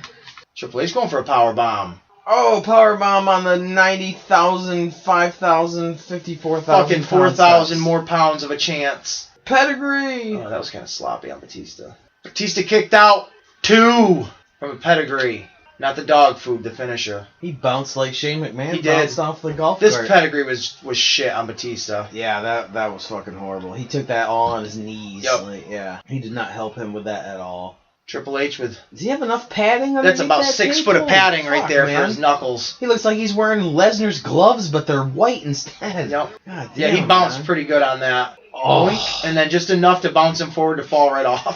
Triple H going for a power bomb. Oh, power bomb on the 90,000, 5,000, 54,000. Fucking 4,000 more pounds of a chance. Pedigree. Oh, that was kind of sloppy on Batista. Batista kicked out 2 from a pedigree. Not the dog food, the finisher. He bounced like Shane McMahon. He did. Bounced off the golf This cart. pedigree was shit on Batista. Yeah, that was fucking horrible. He took that all on his knees. Yep. Like, he did not help him with that at all. Triple H with... Does he have enough padding underneath That's about that 6 tape? foot of padding Holy right fuck, there man. for his knuckles. He looks like he's wearing Lesnar's gloves, but they're white instead. Yep. God damn, Yeah, he bounced man. pretty good on that. Oh. Oink, and then just enough to bounce him forward to fall right off.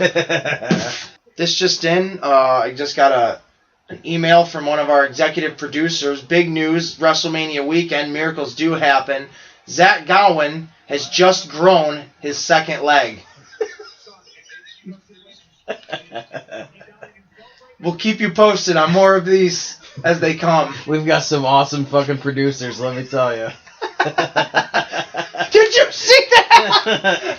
This just in, I just got an email from one of our executive producers. Big news, WrestleMania weekend, miracles do happen. Zach Gowen has just grown his second leg. We'll keep you posted on more of these as they come. We've got some awesome fucking producers, let me tell you. Did you see that?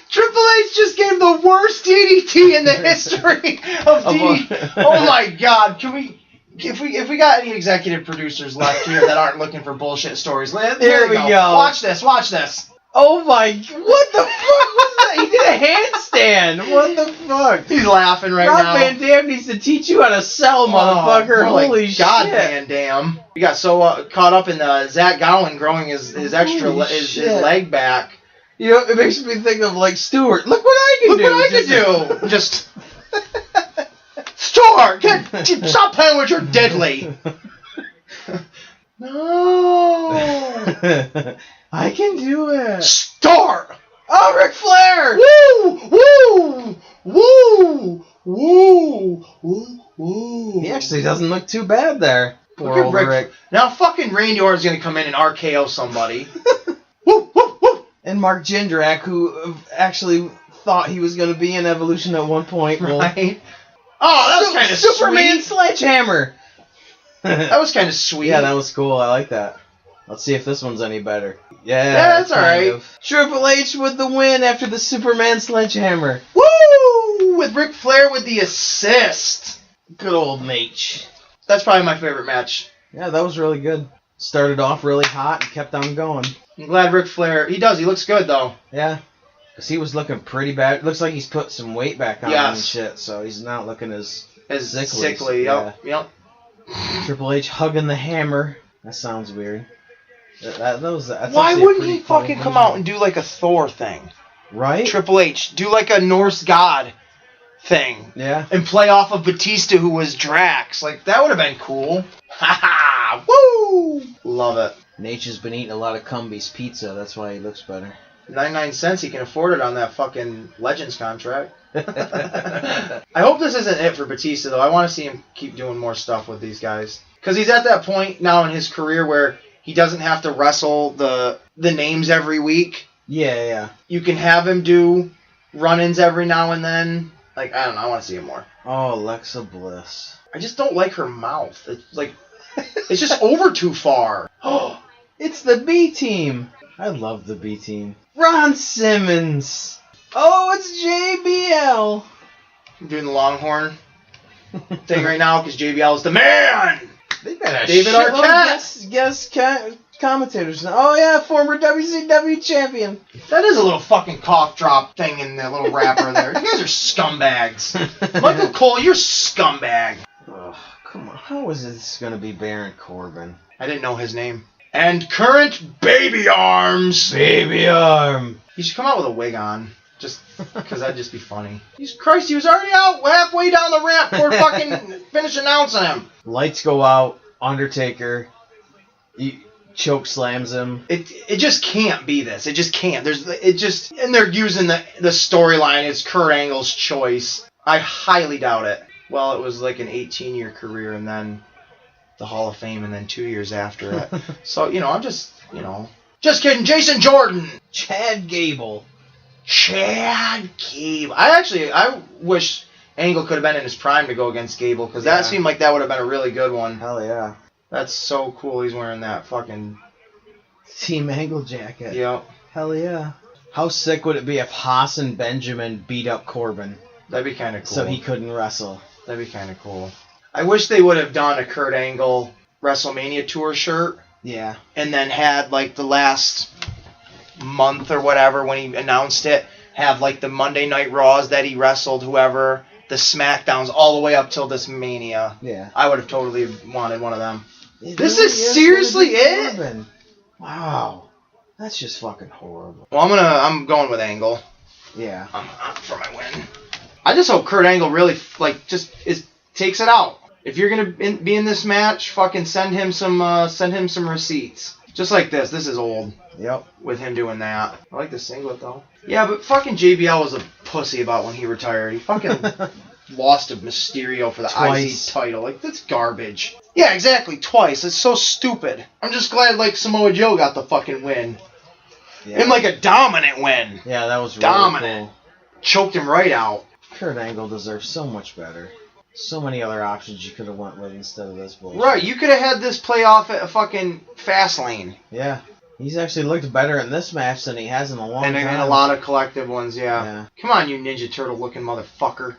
Triple H just gave the worst DDT in the history of DDT. Oh my God! Can we? If we got any executive producers left here that aren't looking for bullshit stories, there we go. Watch this. Watch this. Oh my! What the fuck was that? He did a handstand. What the fuck? He's laughing right Rob now. Van Dam needs to teach you how to sell, motherfucker. Oh, Holy God, shit! Van Dam. We got so caught up in Zach Gowen growing his extra his leg back. You know, it makes me think of like Stewart. Look what I can do. Look what I can do. Just Stewart, stop playing with your deadly. No. I can do it. Start. Oh, Ric Flair. Woo, woo, woo, woo, woo. He actually doesn't look too bad there. Poor old Rick. Now fucking Randy Orton's gonna come in and RKO somebody. Woo, woo, woo. And Mark Jindrak, who actually thought he was going to be in Evolution at one point. Right. Oh, that was kind of Superman sweet. Sledgehammer. That was kind of sweet. Yeah, that was cool. I like that. Let's see if this one's any better. Yeah, that's alright. Triple H with the win after the Superman Sledgehammer. Woo! With Ric Flair with the assist. Good old Mach. That's probably my favorite match. Yeah, that was really good. Started off really hot and kept on going. I'm glad Ric Flair... He looks good, though. Yeah. Because he was looking pretty bad. Looks like he's put some weight back on him and shit, so he's not looking as As Sickly, Sickly. Yep. Triple H hugging the hammer. That sounds weird. That's Why actually a wouldn't pretty he fucking cool come visual. out and do like a Thor thing? Right? Triple H. Do like a Norse god thing. Yeah. And play off of Batista, who was Drax. Like, that would have been cool. Ha ha! Woo! Love it. Nature's been eating a lot of Cumby's pizza. That's why he looks better. 99 cents, he can afford it on that fucking Legends contract. I hope this isn't it for Batista, though. I want to see him keep doing more stuff with these guys. Because he's at that point now in his career where he doesn't have to wrestle the names every week. Yeah. You can have him do run-ins every now and then. Like, I don't know. I want to see him more. Oh, Alexa Bliss. I just don't like her mouth. It's like, it's just over too far. Oh, it's the B team. I love the B team. Ron Simmons. Oh, it's JBL. I'm doing the Longhorn thing right now because JBL is the man. They got a David Arquette. Guest commentators now. Oh yeah, former WCW champion. That is a little fucking cough drop thing in the little wrapper there. You guys are scumbags. Michael Cole, you're scumbag. Oh, come on. How is this going to be Baron Corbin? I didn't know his name. And current Baby Arms. Baby arm. He should come out with a wig on. Just because that'd just be funny. Jesus Christ, he was already out halfway down the ramp before fucking finish announcing him. Lights go out. Undertaker. He choke slams him. It just can't be this. It just can't. And they're using the storyline. It's Kurt Angle's choice. I highly doubt it. Well, it was like an 18-year career and then the Hall of Fame and then 2 years after it. So, I'm just kidding. Jason Jordan. Chad Gable. I wish Angle could have been in his prime to go against Gable because that seemed like that would have been a really good one. Hell yeah. That's so cool. He's wearing that fucking Team Angle jacket. Yep. Hell yeah. How sick would it be if Haas and Benjamin beat up Corbin? That'd be kind of cool. So he couldn't wrestle. That'd be kind of cool. I wish they would have done a Kurt Angle WrestleMania tour shirt. Yeah. And then had like the last month or whatever when he announced it, have like the Monday Night Raws that he wrestled whoever, the SmackDowns all the way up till this Mania. Yeah. I would have totally wanted one of them. This is seriously it? Corbin. Wow. That's just fucking horrible. Well, I'm going with Angle. Yeah. I'm for my win. I just hope Kurt Angle really takes it out. If you're gonna be in this match, fucking send him some receipts. Just like this. This is old. Yep. With him doing that. I like the singlet though. Yeah, but fucking JBL was a pussy about when he retired. He fucking lost to Mysterio for the Twice. IC title. Like, that's garbage. Yeah, exactly. Twice. It's so stupid. I'm just glad like Samoa Joe got the fucking win. Yeah. And like a dominant win. Yeah, that was really dominant. Cool. Choked him right out. Kurt Angle deserves so much better. So many other options you could have went with instead of this bullshit. Right, you could have had this play off at a fucking Fastlane. Yeah. He's actually looked better in this match than he has in a long time. And a lot of collective ones, yeah. Come on, you Ninja Turtle looking motherfucker.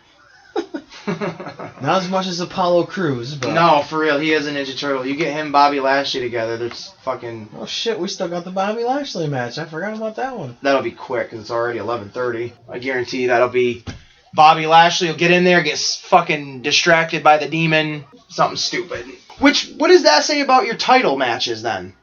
Not as much as Apollo Crews, but... No, for real, he is a Ninja Turtle. You get him and Bobby Lashley together, there's fucking... Oh shit, we still got the Bobby Lashley match. I forgot about that one. That'll be quick, because it's already 11:30. I guarantee that'll be... Bobby Lashley will get in there, get fucking distracted by the demon. Something stupid. What does that say about your title matches, then?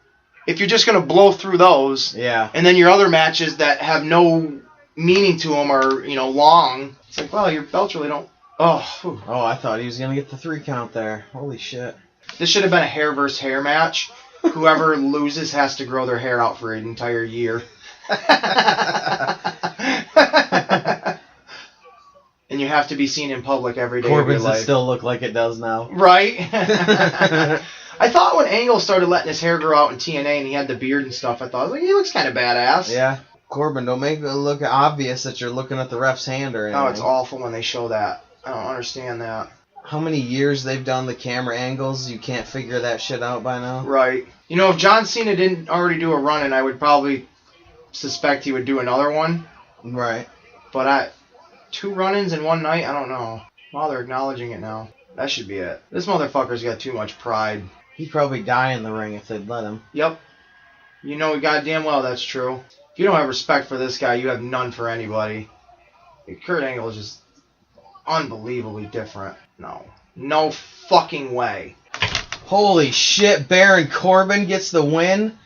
If you're just going to blow through those... Yeah. And then your other matches that have no meaning to them are, long. It's like, well, your belts really don't... Oh, I thought he was going to get the 3 count there. Holy shit. This should have been a hair versus hair match. Whoever loses has to grow their hair out for an entire year. And you have to be seen in public every day of your Corbin's life. still look like it does now. Right? I thought when Angle started letting his hair grow out in TNA and he had the beard and stuff, I thought, he looks kind of badass. Yeah. Corbin, don't make it look obvious that you're looking at the ref's hand or anything. Oh, it's awful when they show that. I don't understand that. How many years they've done the camera angles, you can't figure that shit out by now? Right. If John Cena didn't already do a run-in, I would probably suspect he would do another one. Right. But 2 run-ins in one night? I don't know. Well, they're acknowledging it now. That should be it. This motherfucker's got too much pride. He'd probably die in the ring if they'd let him. Yep. You know goddamn well that's true. If you don't have respect for this guy, you have none for anybody. Kurt Angle is just unbelievably different. No. No fucking way. Holy shit, Baron Corbin gets the win?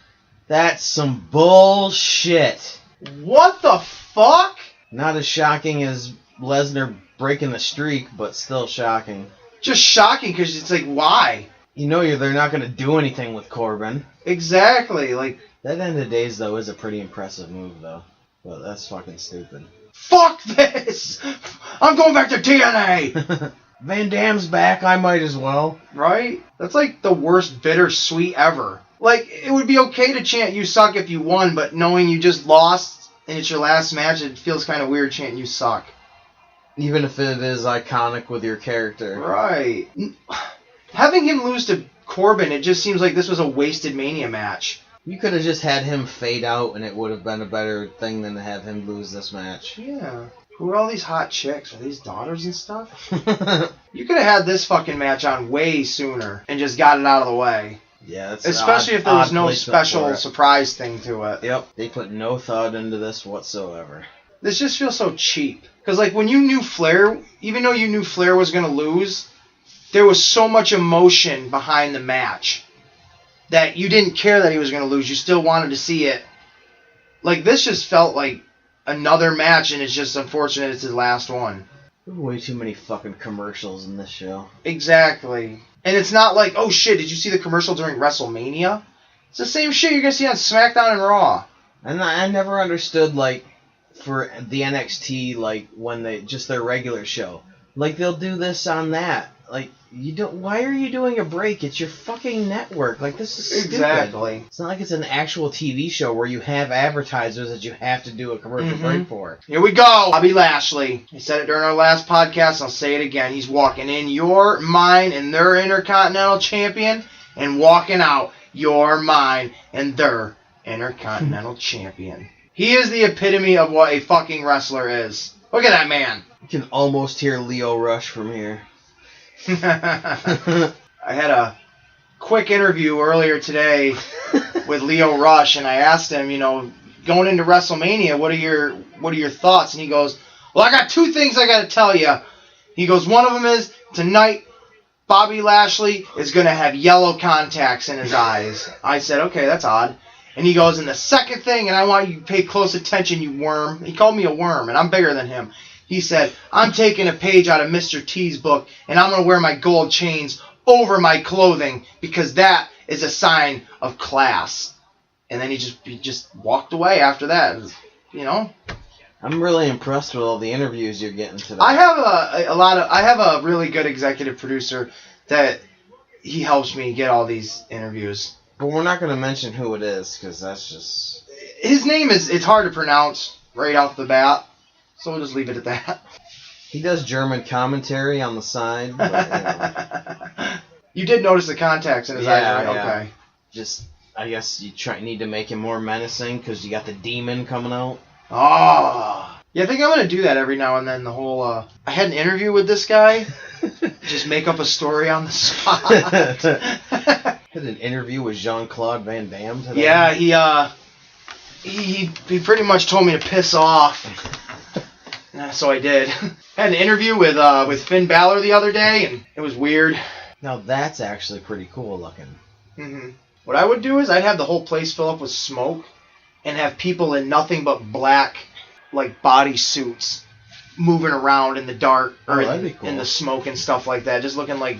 That's some bullshit. What the fuck? Not as shocking as Lesnar breaking the streak, but still shocking. Just shocking, because it's like, why? You know they're not going to do anything with Corbin. Exactly, like... That End of Days, though, is a pretty impressive move, though. But that's fucking stupid. Fuck this! I'm going back to TNA! Van Damme's back, I might as well. Right? That's like the worst bittersweet ever. Like, it would be okay to chant you suck if you won, but knowing you just lost and it's your last match, it feels kind of weird chanting you suck. Even if it is iconic with your character. Right. Having him lose to Corbin, it just seems like this was a wasted Mania match. You could have just had him fade out and it would have been a better thing than to have him lose this match. Yeah. Who are all these hot chicks? Are these daughters and stuff? You could have had this fucking match on way sooner and just got it out of the way. Yeah, that's especially if there was no special surprise thing to it. Yep. They put no thought into this whatsoever. This just feels so cheap. Because, like, when you knew Flair, even though you knew Flair was going to lose, there was so much emotion behind the match that you didn't care that he was going to lose. You still wanted to see it. Like, this just felt like another match, and it's just unfortunate it's his last one. There were way too many fucking commercials in this show. Exactly. And it's not like, oh shit, did you see the commercial during WrestleMania? It's the same shit you're going to see on SmackDown and Raw. And I never understood, like, for the NXT, like, when they, just their regular show. Like, they'll do this on that. Like, you don't, why are you doing a break? It's your fucking network. Like, this is stupid. Exactly. It's not like it's an actual TV show where you have advertisers that you have to do a commercial break for. Here we go. Bobby Lashley. I said it during our last podcast. I'll say it again. He's walking in your mind and their Intercontinental Champion, and walking out your mind and their Intercontinental Champion. He is the epitome of what a fucking wrestler is. Look at that man. You can almost hear Leo Rush from here. I had a quick interview earlier today with Leo Rush, and I asked him, you know, going into WrestleMania, what are your thoughts? And he goes, well, I got two things I got to tell you. He goes, one of them is tonight Bobby Lashley is going to have yellow contacts in his eyes. I said, okay, that's odd. And he goes, and the second thing, and I want you to pay close attention, you worm. He called me a worm, and I'm bigger than him. He said, I'm taking a page out of Mr. T's book, and I'm going to wear my gold chains over my clothing, because that is a sign of class. And then he just walked away after that, you know? I'm really impressed with all the interviews you're getting today. I have a really good executive producer that he helps me get all these interviews. But we're not going to mention who it is, because that's just... His name it's hard to pronounce right off the bat, so we'll just leave it at that. He does German commentary on the side. But, you know. You did notice the contacts in his eyes, right? Yeah. Okay. Just, I guess you need to make him more menacing, because you got the demon coming out. Oh. Yeah, I think I'm going to do that every now and then. The whole, I had an interview with this guy. Just make up a story on the spot. Had an interview with Jean-Claude Van Damme today. Yeah, he pretty much told me to piss off. So I did. Had an interview with Finn Balor the other day, and it was weird. Now that's actually pretty cool looking. Mm-hmm. What I would do is I'd have the whole place fill up with smoke, and have people in nothing but black, like, body suits moving around in the dark, or that'd be cool. in the smoke and stuff like that, just looking like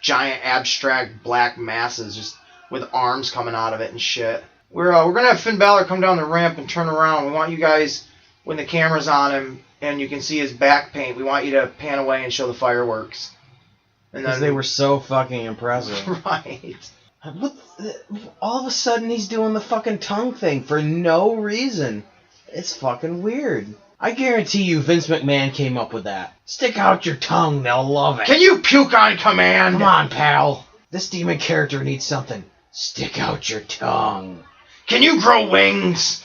giant abstract black masses, just with arms coming out of it and shit. We're gonna have Finn Balor come down the ramp and turn around. We want you guys, when the camera's on him and you can see his back paint, we want you to pan away and show the fireworks. Because they were so fucking impressive. Right. All of a sudden he's doing the fucking tongue thing for no reason. It's fucking weird. I guarantee you Vince McMahon came up with that. Stick out your tongue, they'll love it. Can you puke on command? Come on, pal. This demon character needs something. Stick out your tongue. Can you grow wings?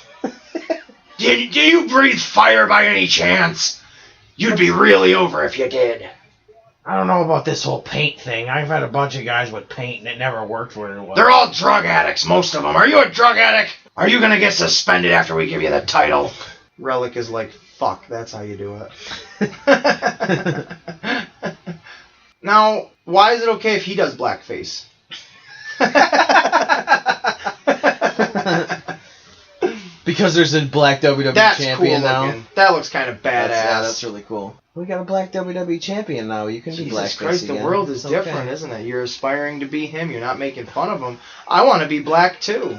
do you breathe fire by any chance? You'd be really over if you did. I don't know about this whole paint thing. I've had a bunch of guys with paint and it never worked for it. They're all drug addicts, most of them. Are you a drug addict? Are you going to get suspended after we give you the title? Relic is like, fuck, that's how you do it. Now, why is it okay if he does blackface? Because there's a black WWE champion cool now. Looking. That looks kind of badass. That's really cool. We got a black WWE champion now. You can be blackface Jesus Christ, again. the world is different, isn't it? You're aspiring to be him. You're not making fun of him. I want to be black, too.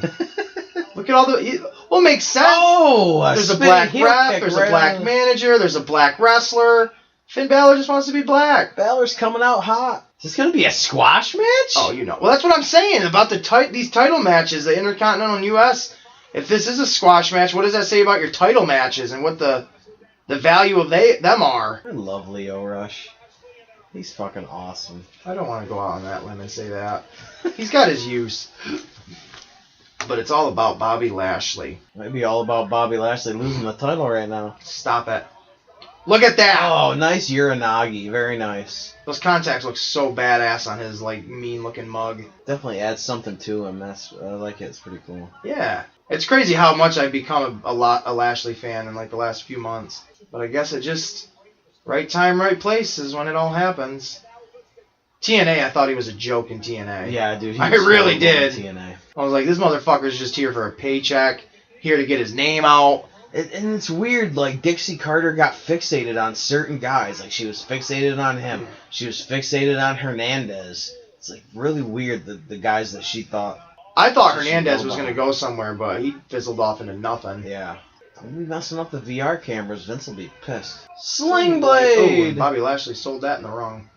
Look at all the... Well, it makes sense. Oh, there's a black ref, there's a black manager, there's a black wrestler. Finn Balor just wants to be black. Balor's coming out hot. Is this going to be a squash match? Oh, you know. Well, that's what I'm saying about these title matches, the Intercontinental and U.S. If this is a squash match, what does that say about your title matches and what the value of them are? I love Leo Rush. He's fucking awesome. I don't want to go out on that limb and say that. He's got his use. But it's all about Bobby Lashley. Might be all about Bobby Lashley losing the title right now. Stop it. Look at that! Oh, nice Uranagi. Very nice. Those contacts look so badass on his, mean-looking mug. Definitely adds something to him. I like it. It's pretty cool. Yeah. It's crazy how much I've become a Lashley fan in, the last few months. But I guess it just... Right time, right place is when it all happens. TNA, I thought he was a joke in TNA. Yeah, dude. I really did. TNA. I was like, this motherfucker's just here for a paycheck, here to get his name out. And it's weird, Dixie Carter got fixated on certain guys. She was fixated on him. She was fixated on Hernandez. It's, really weird, the guys that she thought. I thought Hernandez was going to go somewhere, but he fizzled off into nothing. Yeah. Don't be messing up the VR cameras. Vince will be pissed. Sling Blade! Oh, Bobby Lashley sold that in the wrong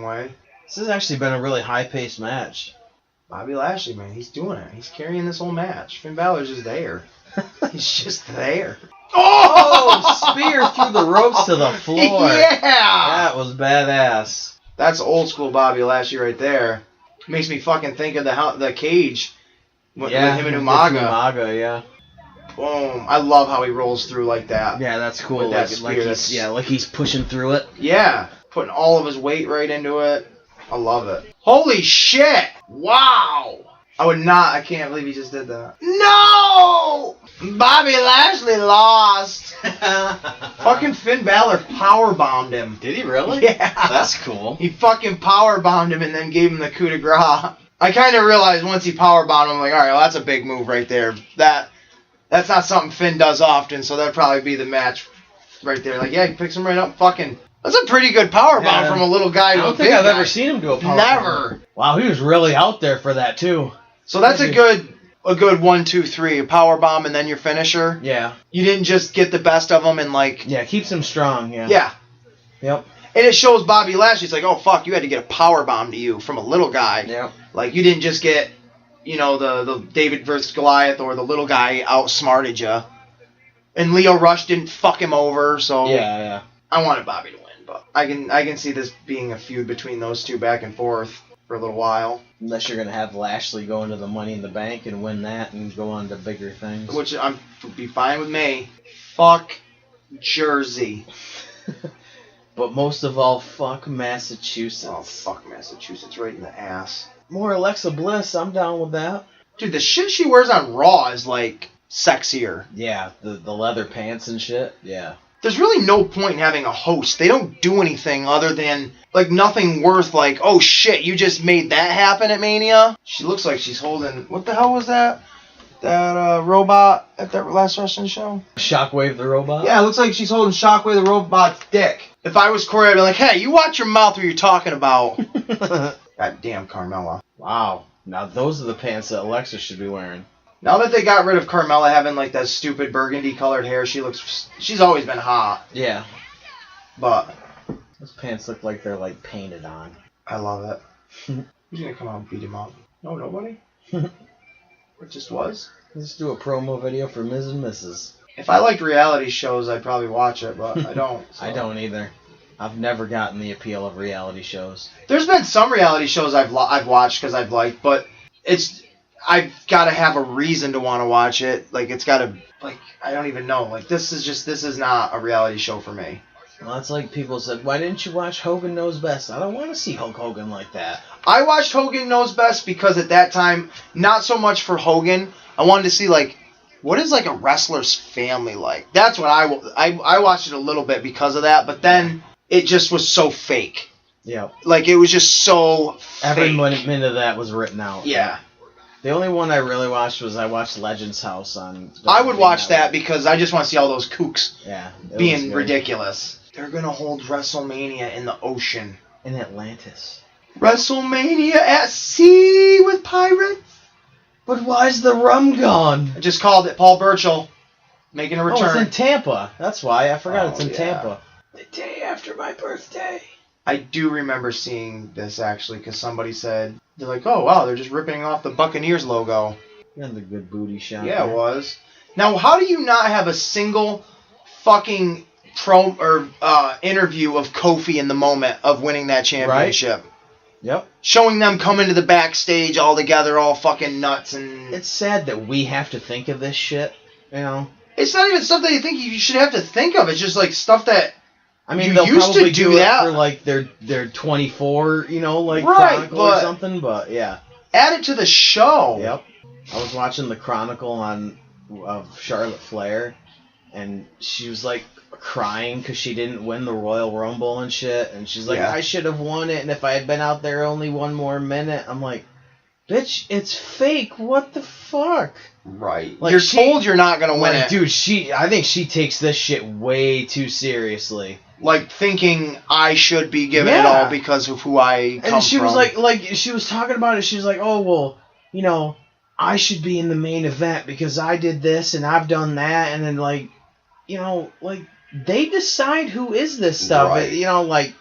way. This has actually been a really high-paced match. Bobby Lashley, man, he's doing it. He's carrying this whole match. Finn Balor's just there. He's just there. Oh! Spear through the ropes to the floor. Yeah! That was badass. That's old school Bobby Lashley right there. Makes me fucking think of the cage with him and Umaga. Umaga, yeah. Boom. I love how he rolls through like that. Yeah, that's cool. With that spear, like he's pushing through it. Yeah. Putting all of his weight right into it. I love it. Holy shit! Wow! I can't believe he just did that. No! Bobby Lashley lost. Fucking Finn Balor powerbombed him. Did he really? Yeah. That's cool. He fucking powerbombed him and then gave him the coup de grace. I kind of realized once he powerbombed him, I'm like, alright, well, that's a big move right there. That's not something Finn does often, so that'd probably be the match right there. He picks him right up. Fucking... That's a pretty good powerbomb from a little guy to a big guy. I don't think I've ever seen him do a powerbomb. Never. Wow, he was really out there for that, too. So that's a good 1, 2, 3. A powerbomb and then your finisher. Yeah. You didn't just get the best of them and Yeah, keeps him strong, yeah. Yeah. Yep. And it shows Bobby Lashley, it's like, oh, fuck, you had to get a powerbomb to you from a little guy. Yep. You didn't just get, the David versus Goliath or the little guy outsmarted you. And Leo Rush didn't fuck him over, so... Yeah. I wanted Bobby to win, but I can see this being a feud between those two back and forth for a little while. Unless you're going to have Lashley go into the Money in the Bank and win that and go on to bigger things. Which would be fine with me. Fuck Jersey. But most of all, fuck Massachusetts. Oh, fuck Massachusetts right in the ass. More Alexa Bliss, I'm down with that. Dude, the shit she wears on Raw is, sexier. Yeah, the leather pants and shit, yeah. There's really no point in having a host. They don't do anything other than, nothing worth, oh, shit, you just made that happen at Mania? She looks like she's holding... What the hell was that? That robot at that last wrestling show? Shockwave the robot? Yeah, it looks like she's holding Shockwave the robot's dick. If I was Corey, I'd be like, hey, you watch your mouth what you're talking about. God damn, Carmella. Wow. Now those are the pants that Alexa should be wearing. Now that they got rid of Carmella having, that stupid burgundy-colored hair, she's always been hot. Yeah. But... Those pants look like they're, painted on. I love it. Who's gonna come out and beat him up? No, nobody? It just was? Let's do a promo video for Ms. and Mrs. If I liked reality shows, I'd probably watch it, but I don't. So. I don't either. I've never gotten the appeal of reality shows. There's been some reality shows I've watched because I've liked, but I've got to have a reason to want to watch it. It's got to, I don't even know. This is not a reality show for me. Well, that's like people said, why didn't you watch Hogan Knows Best? I don't want to see Hulk Hogan like that. I watched Hogan Knows Best because at that time, not so much for Hogan, I wanted to see, what is, a wrestler's family like? That's what I watched it a little bit because of that, but then it just was so fake. Yep. Like, it was just so Every fake. minute of that was written out. Yeah. The only one I really watched was I watched Legends House on... I would watch that because I just want to see all those kooks being was ridiculous. They're going to hold WrestleMania in the ocean. In Atlantis. WrestleMania at sea with pirates. But why's the rum gone? I just called it. Paul Burchill making a return. Oh, it's in Tampa. That's why. I forgot it's in yeah. Tampa. The day after my birthday. I do remember seeing this, actually, because somebody said, they're like, oh, wow, they're just ripping off the Buccaneers logo. And the good booty shot. Yeah, there. it was. Now, how do you not have a single fucking interview of Kofi in the moment of winning that championship? Right? Yep. Showing them coming to the backstage all together, all fucking nuts. And it's sad that we have to think of this shit, you know? It's not even stuff that you think you should have to think of. It's just like stuff that... I mean, you they'll used probably to do it that for like their 24, you know, like right, Chronicle or something, but yeah. Add it to the show. Yep. I was watching the Chronicle of Charlotte Flair, and she was like crying because she didn't win the Royal Rumble and shit, and she's like, I should have won it, and if I had been out there only one more minute, I'm like, bitch, it's fake. What the fuck? Right. Like, you're told you're not gonna win it, dude. I think she takes this shit way too seriously. Like thinking I should be given it all because of who I come from. And she was like she was talking about it. She was like, oh well, you know, I should be in the main event because I did this and I've done that, and then like, you know, like they decide who is this stuff. Right. You know, like.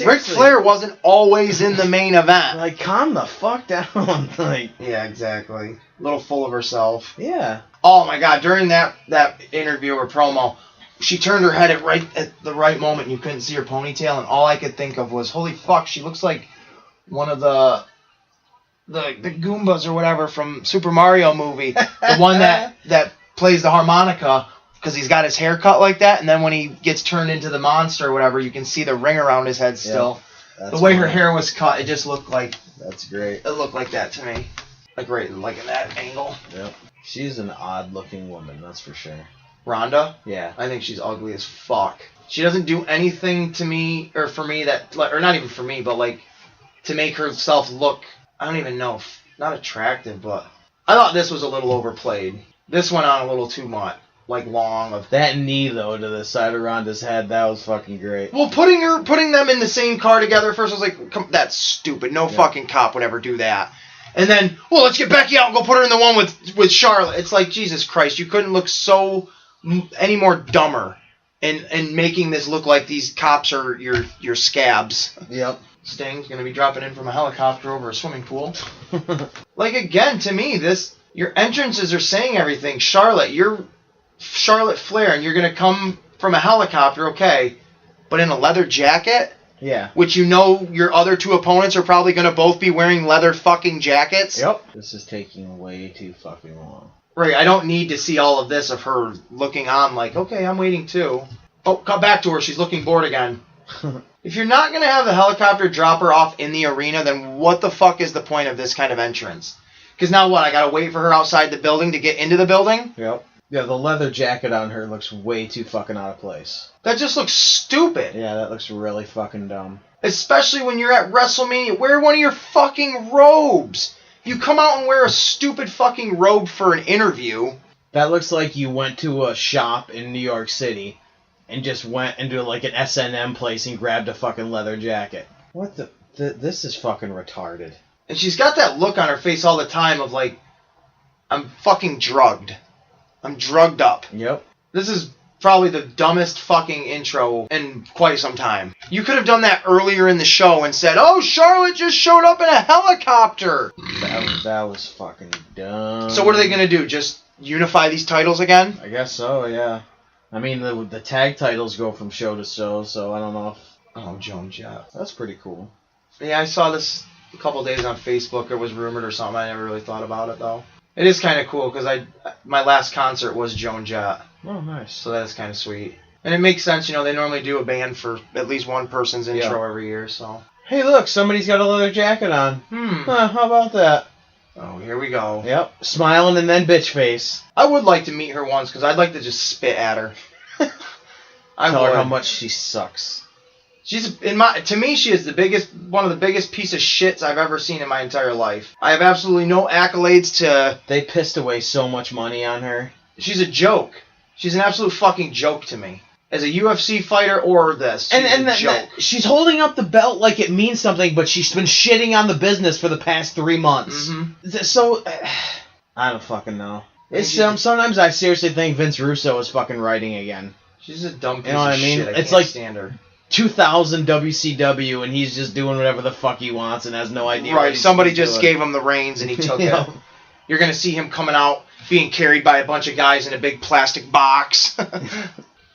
Ric Flair wasn't always in the main event. Like, calm the fuck down. Like, yeah, exactly. A little full of herself. Yeah. Oh my god! During that interview or promo, she turned her head at the right moment. And you couldn't see her ponytail, and all I could think of was, "Holy fuck!" She looks like one of the Goombas or whatever from Super Mario movie. The one that plays the harmonica. Because he's got his hair cut like that, and then when he gets turned into the monster or whatever, you can see the ring around his head still. Yeah, the way her hair was cut, it just looked like... That's great. It looked like that to me. Like right, like in that angle. Yep. She's an odd-looking woman, that's for sure. Rhonda? Yeah. I think she's ugly as fuck. She doesn't do anything to me, or for me that... Or not even for me, but like, to make herself look... I don't even know. Not attractive, but... I thought this was a little overplayed. This went on a little too much. Like long of that knee though to the side of Ronda's head, that was fucking great. Well, putting them in the same car together first, I was like, that's stupid. No fucking cop would ever do that. And then, well, let's get Becky out and go put her in the one with Charlotte. It's like, Jesus Christ, you couldn't look so any more dumber and making this look like these cops are your scabs. Yep. Sting's gonna be dropping in from a helicopter over a swimming pool. Like again, to me, your entrances are saying everything. Charlotte, you're Charlotte Flair, and you're going to come from a helicopter, okay, but in a leather jacket? Yeah. Which you know your other two opponents are probably going to both be wearing leather fucking jackets? Yep. This is taking way too fucking long. Right, I don't need to see all of this of her looking on like, okay, I'm waiting too. Oh, cut back to her, she's looking bored again. If you're not going to have the helicopter drop her off in the arena, then what the fuck is the point of this kind of entrance? Because now what, I got to wait for her outside the building to get into the building? Yep. Yeah, the leather jacket on her looks way too fucking out of place. That just looks stupid. Yeah, that looks really fucking dumb. Especially when you're at WrestleMania. Wear one of your fucking robes. You come out and wear a stupid fucking robe for an interview. That looks like you went to a shop in New York City and just went into like an S&M place and grabbed a fucking leather jacket. What the... This is fucking retarded. And she's got that look on her face all the time of like, I'm fucking drugged. I'm drugged up. Yep. This is probably the dumbest fucking intro in quite some time. You could have done that earlier in the show and said, oh, Charlotte just showed up in a helicopter. That was fucking dumb. So what are they going to do? Just unify these titles again? I guess so, yeah. I mean, the tag titles go from show to show, so I don't know if... Oh, Joan Jett. That's pretty cool. Yeah, I saw this a couple days on Facebook. It was rumored or something. I never really thought about it, though. It is kind of cool because my last concert was Joan Jett. Oh, nice. So that's kind of sweet. And it makes sense, you know, they normally do a band for at least one person's intro every year, so. Hey, look, somebody's got a leather jacket on. Huh, how about that? Oh, here we go. Yep, smiling and then bitch face. I would like to meet her once because I'd like to just spit at her. Tell her how much she sucks. To me, she is one of the biggest piece of shits I've ever seen in my entire life. I have absolutely no accolades to. They pissed away so much money on her. She's a joke. She's an absolute fucking joke to me. As a UFC fighter or this, she's a joke. She's holding up the belt like it means something, but she's been shitting on the business for the past 3 months. Mm-hmm. So, I don't fucking know. Sometimes I seriously think Vince Russo is fucking writing again. She's a dumb piece you know what of I mean? shit. It's can't like stand her. 2000 WCW, and he's just doing whatever the fuck he wants and has no idea. Right, somebody just gave him the reins and he took it. You're gonna see him coming out being carried by a bunch of guys in a big plastic box.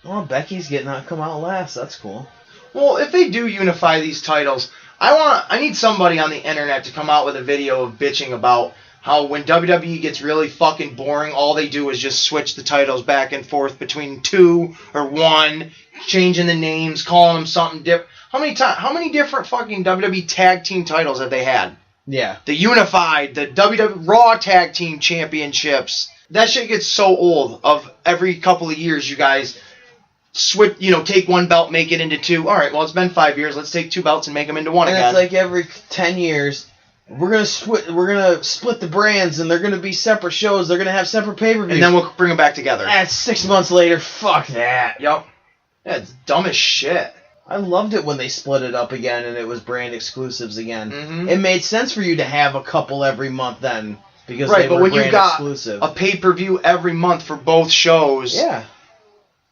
Well, Becky's come out last. That's cool. Well, if they do unify these titles, I need somebody on the internet to come out with a video of bitching about how when WWE gets really fucking boring, all they do is just switch the titles back and forth between 2 or 1, changing the names, calling them something different. How many different fucking WWE tag team titles have they had? Yeah. The unified, the WWE Raw tag team championships. That shit gets so old. Of every couple of years, you guys switch, take one belt, make it into 2. All right, well, it's been 5 years. Let's take 2 belts and make them into 1 again. And it's like every 10 years, we're gonna split the brands, and they're gonna be separate shows. They're gonna have separate pay-per-views, and then we'll bring them back together. And 6 months later, fuck that. Yep. Yeah, it's dumb as shit. I loved it when they split it up again, and it was brand exclusives again. Mm-hmm. It made sense for you to have a couple every month then, because right, they but were when brand you got exclusive. a pay-per-view every month for both shows, yeah.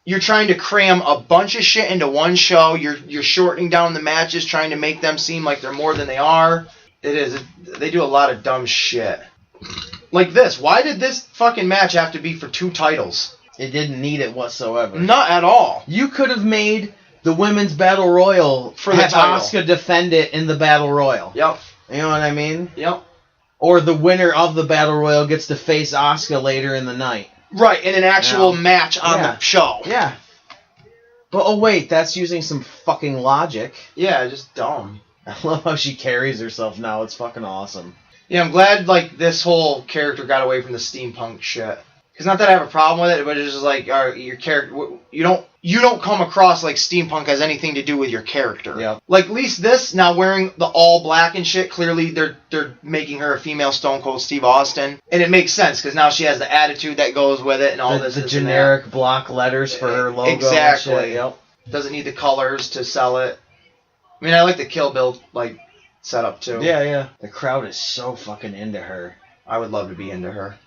You're trying to cram a bunch of shit into one show. You're shortening down the matches, trying to make them seem like they're more than they are. They do a lot of dumb shit. Like this. Why did this fucking match have to be for 2 titles? It didn't need it whatsoever. Not at all. You could have made the women's battle royal for the title. Asuka defend it in the battle royal. Yep. You know what I mean? Yep. Or the winner of the battle royal gets to face Asuka later in the night. Right, in an actual match on the show. Yeah. But oh wait, that's using some fucking logic. Yeah, just dumb. I love how she carries herself now. It's fucking awesome. Yeah, I'm glad this whole character got away from the steampunk shit. Because not that I have a problem with it, but it's just like your character. You don't come across like steampunk has anything to do with your character. Yeah. Like at least this now wearing the all black and shit. Clearly they're making her a female Stone Cold Steve Austin, and it makes sense because now she has the attitude that goes with it and all the generic block letters for her logo. Exactly. And shit. Yep. Doesn't need the colors to sell it. I mean, I like the Kill Bill setup too. Yeah, yeah. The crowd is so fucking into her. I would love to be into her.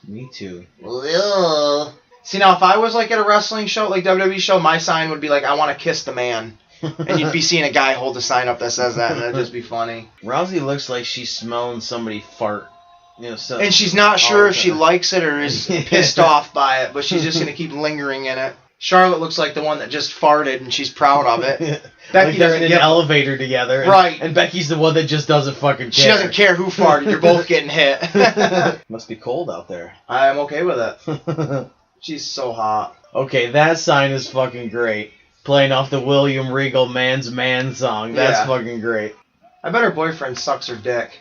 Me too. See, now, if I was, at a wrestling show, like WWE show, my sign would be, I want to kiss the man. And you'd be seeing a guy hold a sign up that says that, and that'd just be funny. Rousey looks like she's smelling somebody fart. And she's not sure if she likes it or is pissed off by it, but she's just going to keep lingering in it. Charlotte looks like the one that just farted, and she's proud of it. Becky they're in an elevator together. Right. And Becky's the one that just doesn't fucking care. She doesn't care who farted. You're both getting hit. Must be cold out there. I'm okay with it. She's so hot. Okay, that sign is fucking great. Playing off the William Regal Man's Man song. That's fucking great. I bet her boyfriend sucks her dick.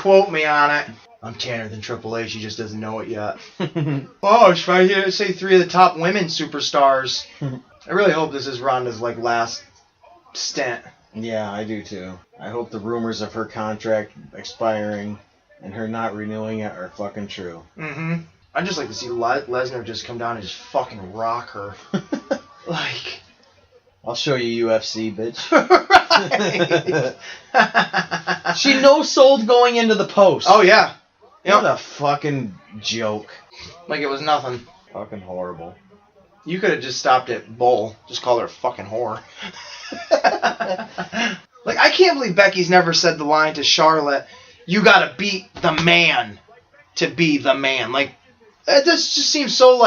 Quote me on it. I'm tanner than Triple H, he just doesn't know it yet. Oh, if I hear say 3 of the top women superstars. I really hope this is Ronda's last stint. Yeah, I do too. I hope the rumors of her contract expiring and her not renewing it are fucking true. Mm-hmm. I'd just like to see Lesnar just come down and just fucking rock her. I'll show you UFC, bitch. Right. She no-sold going into the post. Oh, yeah. What a fucking joke. Like it was nothing. Fucking horrible. You could have just stopped at Bull. Just called her a fucking whore. I can't believe Becky's never said the line to Charlotte, you gotta beat the man to be the man. It just seems so,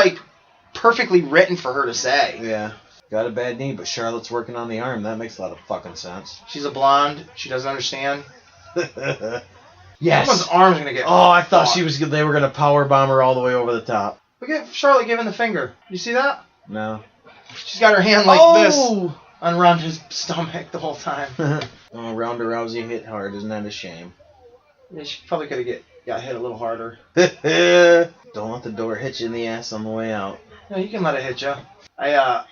perfectly written for her to say. Yeah. Got a bad knee, but Charlotte's working on the arm. That makes a lot of fucking sense. She's a blonde. She doesn't understand. Yes. Someone's arm's gonna get. Oh, I thought they were gonna powerbomb her all the way over the top. Look at Charlotte giving the finger. You see that? No. She's got her hand this on Ronda's stomach the whole time. Oh, Ronda Rousey hit hard. Isn't that a shame? Yeah, she probably could have got hit a little harder. Don't let the door hit you in the ass on the way out. No, you can let it hit you. I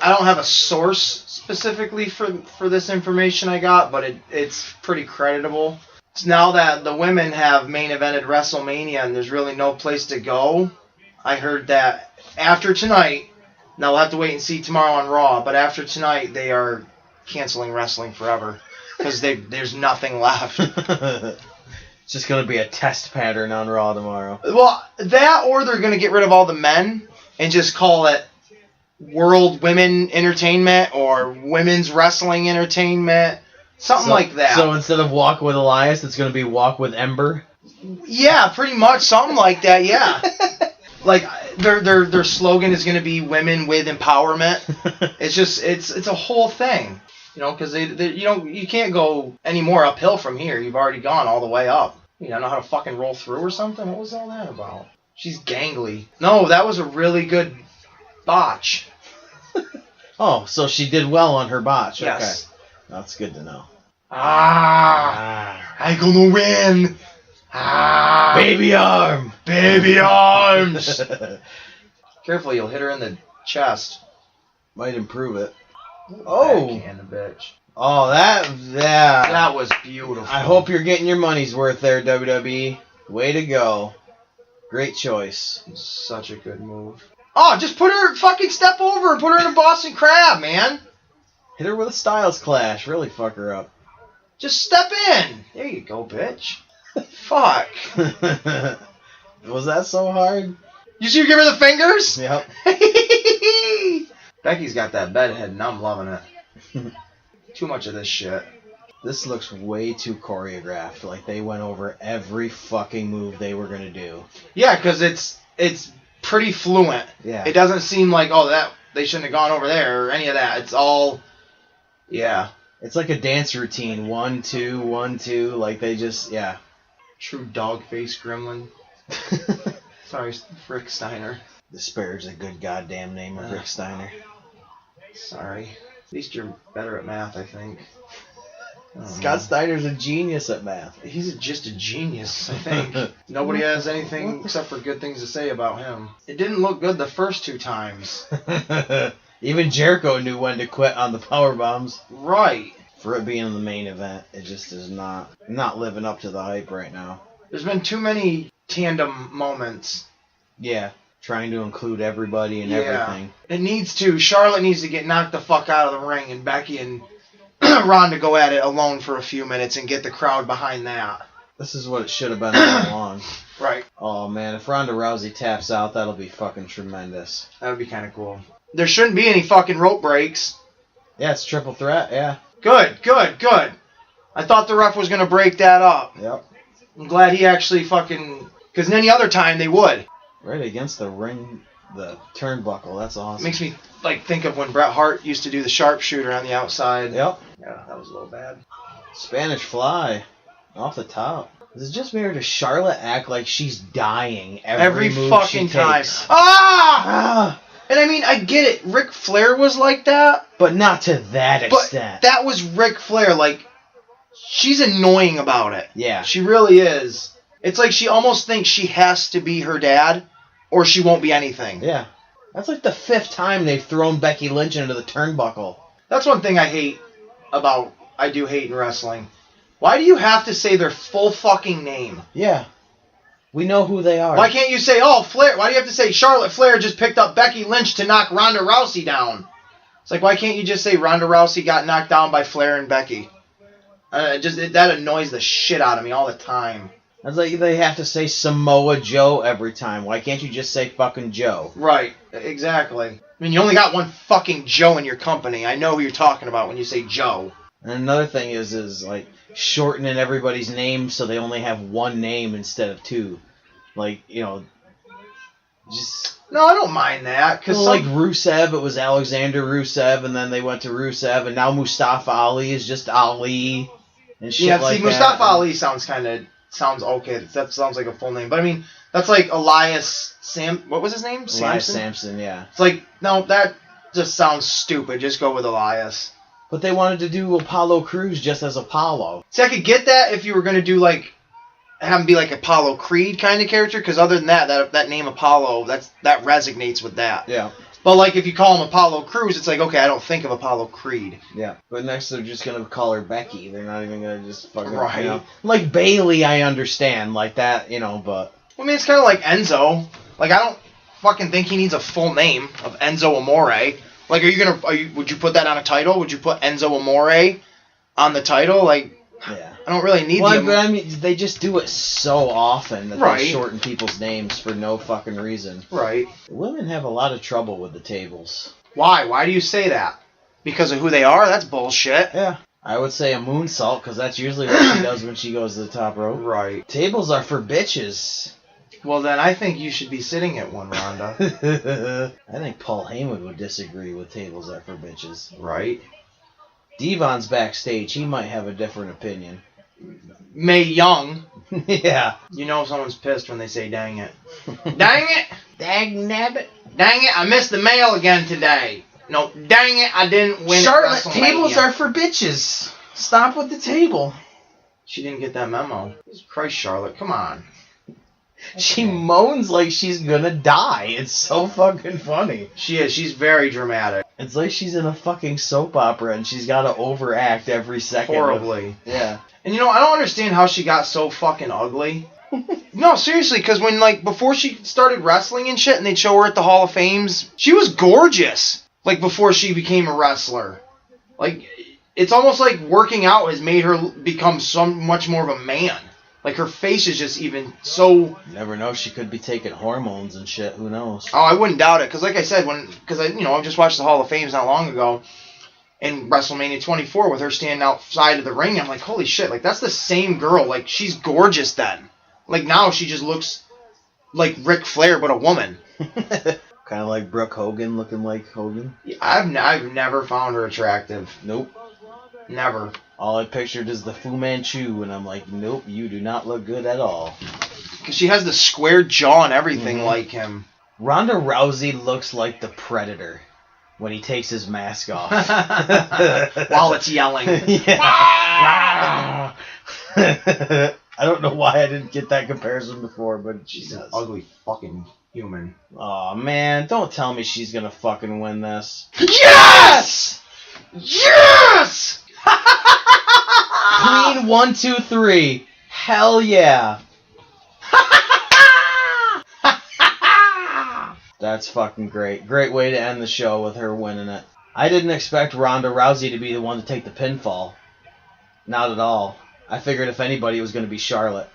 don't have a source specifically for this information I got, but it's pretty creditable. It's now that the women have main evented WrestleMania and there's really no place to go, I heard that after tonight, now we'll have to wait and see tomorrow on Raw, but after tonight they are canceling wrestling forever because there's nothing left. It's just going to be a test pattern on Raw tomorrow. Well, that or they're going to get rid of all the men and just call it World Women Entertainment or Women's Wrestling Entertainment. Something like that. So instead of Walk with Elias, it's going to be Walk with Ember? Yeah, pretty much. Something like that, yeah. Like, their slogan is going to be Women with Empowerment. It's just, it's a whole thing. You know, because you can't go any more uphill from here. You've already gone all the way up. You don't know how to fucking roll through or something? What was all that about? She's gangly. No, that was a really good botch. Oh, so she did well on her botch. Yes. Okay. That's good to know. I gonna win. Baby arm. Baby arms. Careful, you'll hit her in the chest. Might improve it. Oh. Backhand the bitch. Oh, That was beautiful. I hope you're getting your money's worth there, WWE. Way to go. Great choice. Such a good move. Oh, just put her, fucking step over and put her in a Boston Crab, man. Hit her with a Styles Clash. Really fuck her up. Just step in. There you go, bitch. Fuck. Was that so hard? You see her give her the fingers? Yep. Becky's got that bedhead and I'm loving it. Too much of this shit. This looks way too choreographed. Like they went over every fucking move they were gonna do. Yeah, because it's pretty fluent. Yeah. It doesn't seem like, oh, that they shouldn't have gone over there or any of that. It's all, yeah. It's like a dance routine. 1, 2, 1, 2. Like they just, yeah. True dog face gremlin. Sorry, Rick Steiner. Disparage the good goddamn name of Rick Steiner. Sorry. At least you're better at math, I think. Scott Steiner's a genius at math. He's just a genius, I think. Nobody has anything except for good things to say about him. It didn't look good the first 2 times. Even Jericho knew when to quit on the power bombs. Right. For it being in the main event, it just is not living up to the hype right now. There's been too many tandem moments. Yeah, trying to include everybody and everything. It needs to. Charlotte needs to get knocked the fuck out of the ring, and Becky and Ronda go at it alone for a few minutes and get the crowd behind that. This is what it should have been all along. Right. Oh man, if Ronda Rousey taps out, that'll be fucking tremendous. That would be kind of cool. There shouldn't be any fucking rope breaks. Yeah, it's triple threat, yeah. Good. I thought the ref was going to break that up. Yep. I'm glad he actually fucking... Because any other time they would. Right against the ring, the turnbuckle. That's awesome. Makes me think of when Bret Hart used to do the sharpshooter on the outside. Yep. Yeah, that was a little bad. Spanish Fly. Off the top. Is it just me or does Charlotte act like she's dying every move fucking she time? takes? Ah! And I mean, I get it. Ric Flair was like that. But not to that extent. But that was Ric Flair. Like, she's annoying about it. Yeah. She really is. It's like she almost thinks she has to be her dad or she won't be anything. Yeah. That's like the 5th time they've thrown Becky Lynch into the turnbuckle. That's one thing I hate in wrestling. Why do you have to say their full fucking name? Yeah. We know who they are. Why can't you say, oh, Flair? Why do you have to say Charlotte Flair just picked up Becky Lynch to knock Ronda Rousey down? It's like, why can't you just say Ronda Rousey got knocked down by Flair and Becky? That annoys the shit out of me all the time. It's like they have to say Samoa Joe every time. Why can't you just say fucking Joe? Right, exactly. I mean, you only got one fucking Joe in your company. I know who you're talking about when you say Joe. And another thing is like shortening everybody's name so they only have one name instead of 2. Like, you know, just... No, I don't mind that. Cause like Rusev, it was Alexander Rusev, and then they went to Rusev, and now Mustafa Ali is just Ali, and shit like that. Yeah, see, Mustafa Ali sounds okay. That sounds like a full name. But, I mean, that's like Elias what was his name? Elias Sampson, yeah. It's like, no, that just sounds stupid. Just go with Elias. But they wanted to do Apollo Crews just as Apollo. See, I could get that if you were going to do, like, have him be like Apollo Creed kind of character, because other than that name Apollo, that resonates with that. Yeah. But like if you call him Apollo Crews, it's like, okay, I don't think of Apollo Creed. Yeah. But next they're just gonna call her Becky. They're not even gonna just fucking Right. You know? Like Bailey, I understand, like that, you know, but I mean, it's kind of like Enzo. Like, I don't fucking think he needs a full name of Enzo Amore. Like, would you put that on a title? Would you put Enzo Amore on the title? Like, yeah. I don't really need But I mean, they just do it so often that Right. they shorten people's names for no fucking reason. Right. Women have a lot of trouble with the tables. Why? Why do you say that? Because of who they are? That's bullshit. Yeah. I would say a moonsault, because that's usually what she does when she goes to the top rope. Right. Tables are for bitches. Well, then I think you should be sitting at one, Rhonda. I think Paul Heyman would disagree with tables are for bitches. Right. Devon's backstage. He might have a different opinion. Mae Young. Yeah. You know someone's pissed when they say dang it. Dang it! Dang nabbit. Dang it, I missed the mail again today. No, dang it, I didn't win Charlotte, WrestleMania. tables are for bitches. Stop with the table. She didn't get that memo. Jesus Christ, Charlotte, come on. She moans like she's gonna die. It's so fucking funny. She is. She's very dramatic. It's like she's in a fucking soap opera and she's gotta overact every second. Horribly. Yeah. And I don't understand how she got so fucking ugly. No, seriously, because when, before she started wrestling and shit and they'd show her at the Hall of Fames, she was gorgeous. Like, before she became a wrestler. Like, it's almost like working out has made her become so much more of a man. Like, her face is just even so... You never know, she could be taking hormones and shit, who knows? Oh, I wouldn't doubt it, because like I said, I just watched the Hall of Fames not long ago, in WrestleMania 24, with her standing outside of the ring, I'm like, holy shit, like, that's the same girl, like, she's gorgeous then. Like, now she just looks like Ric Flair, but a woman. Kind of like Brooke Hogan looking like Hogan. Yeah, I've never found her attractive. Nope. Never. All I pictured is the Fu Manchu, and I'm like, nope, you do not look good at all. Because she has the square jaw and everything like him. Ronda Rousey looks like the Predator when he takes his mask off. While it's yelling. Yeah. I don't know why I didn't get that comparison before, but She's an ugly fucking human. Oh man, don't tell me she's gonna fucking win this. Yes! Yes! Queen 1, 2, 3. Hell yeah. That's fucking great. Great way to end the show with her winning it. I didn't expect Ronda Rousey to be the one to take the pinfall. Not at all. I figured if anybody it was going to be Charlotte.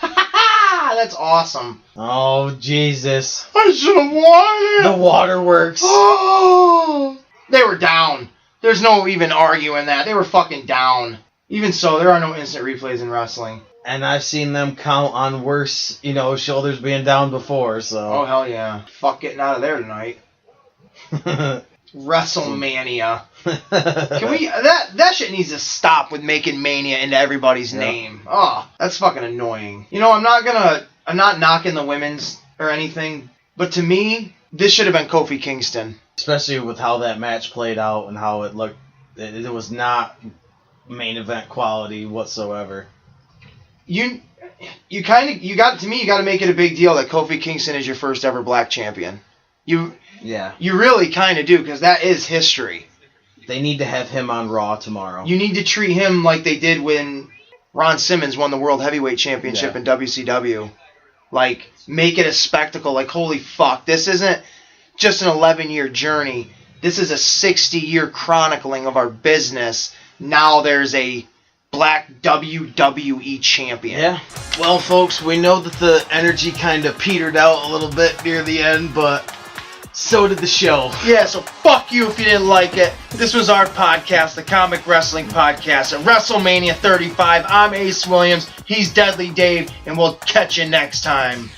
That's awesome. Oh, Jesus. I should have won The waterworks. Oh, they were down. There's no even arguing that. They were fucking down. Even so, there are no instant replays in wrestling. And I've seen them count on worse, shoulders being down before, so. Oh, hell yeah. Fuck getting out of there tonight. Wrestlemania. Can we... That shit needs to stop with making Mania into everybody's name. Oh, that's fucking annoying. I'm not knocking the women's or anything, but to me, this should have been Kofi Kingston. Especially with how that match played out and how it looked. It was not main event quality whatsoever. You got to make it a big deal that Kofi Kingston is your first ever black champion. You really kind of do, because that is history. They need to have him on Raw tomorrow. You need to treat him like they did when Ron Simmons won the World Heavyweight Championship in WCW. Like, make it a spectacle. Like, holy fuck, this isn't just an 11-year journey. This is a 60-year chronicling of our business. Now there's a black WWE champion. Yeah. Well, folks, we know that the energy kind of petered out a little bit near the end, but so did the show. Yeah, so fuck you if you didn't like it. This was our podcast, the Comic Wrestling Podcast at WrestleMania 35. I'm Ace Williams. He's Deadly Dave, and we'll catch you next time.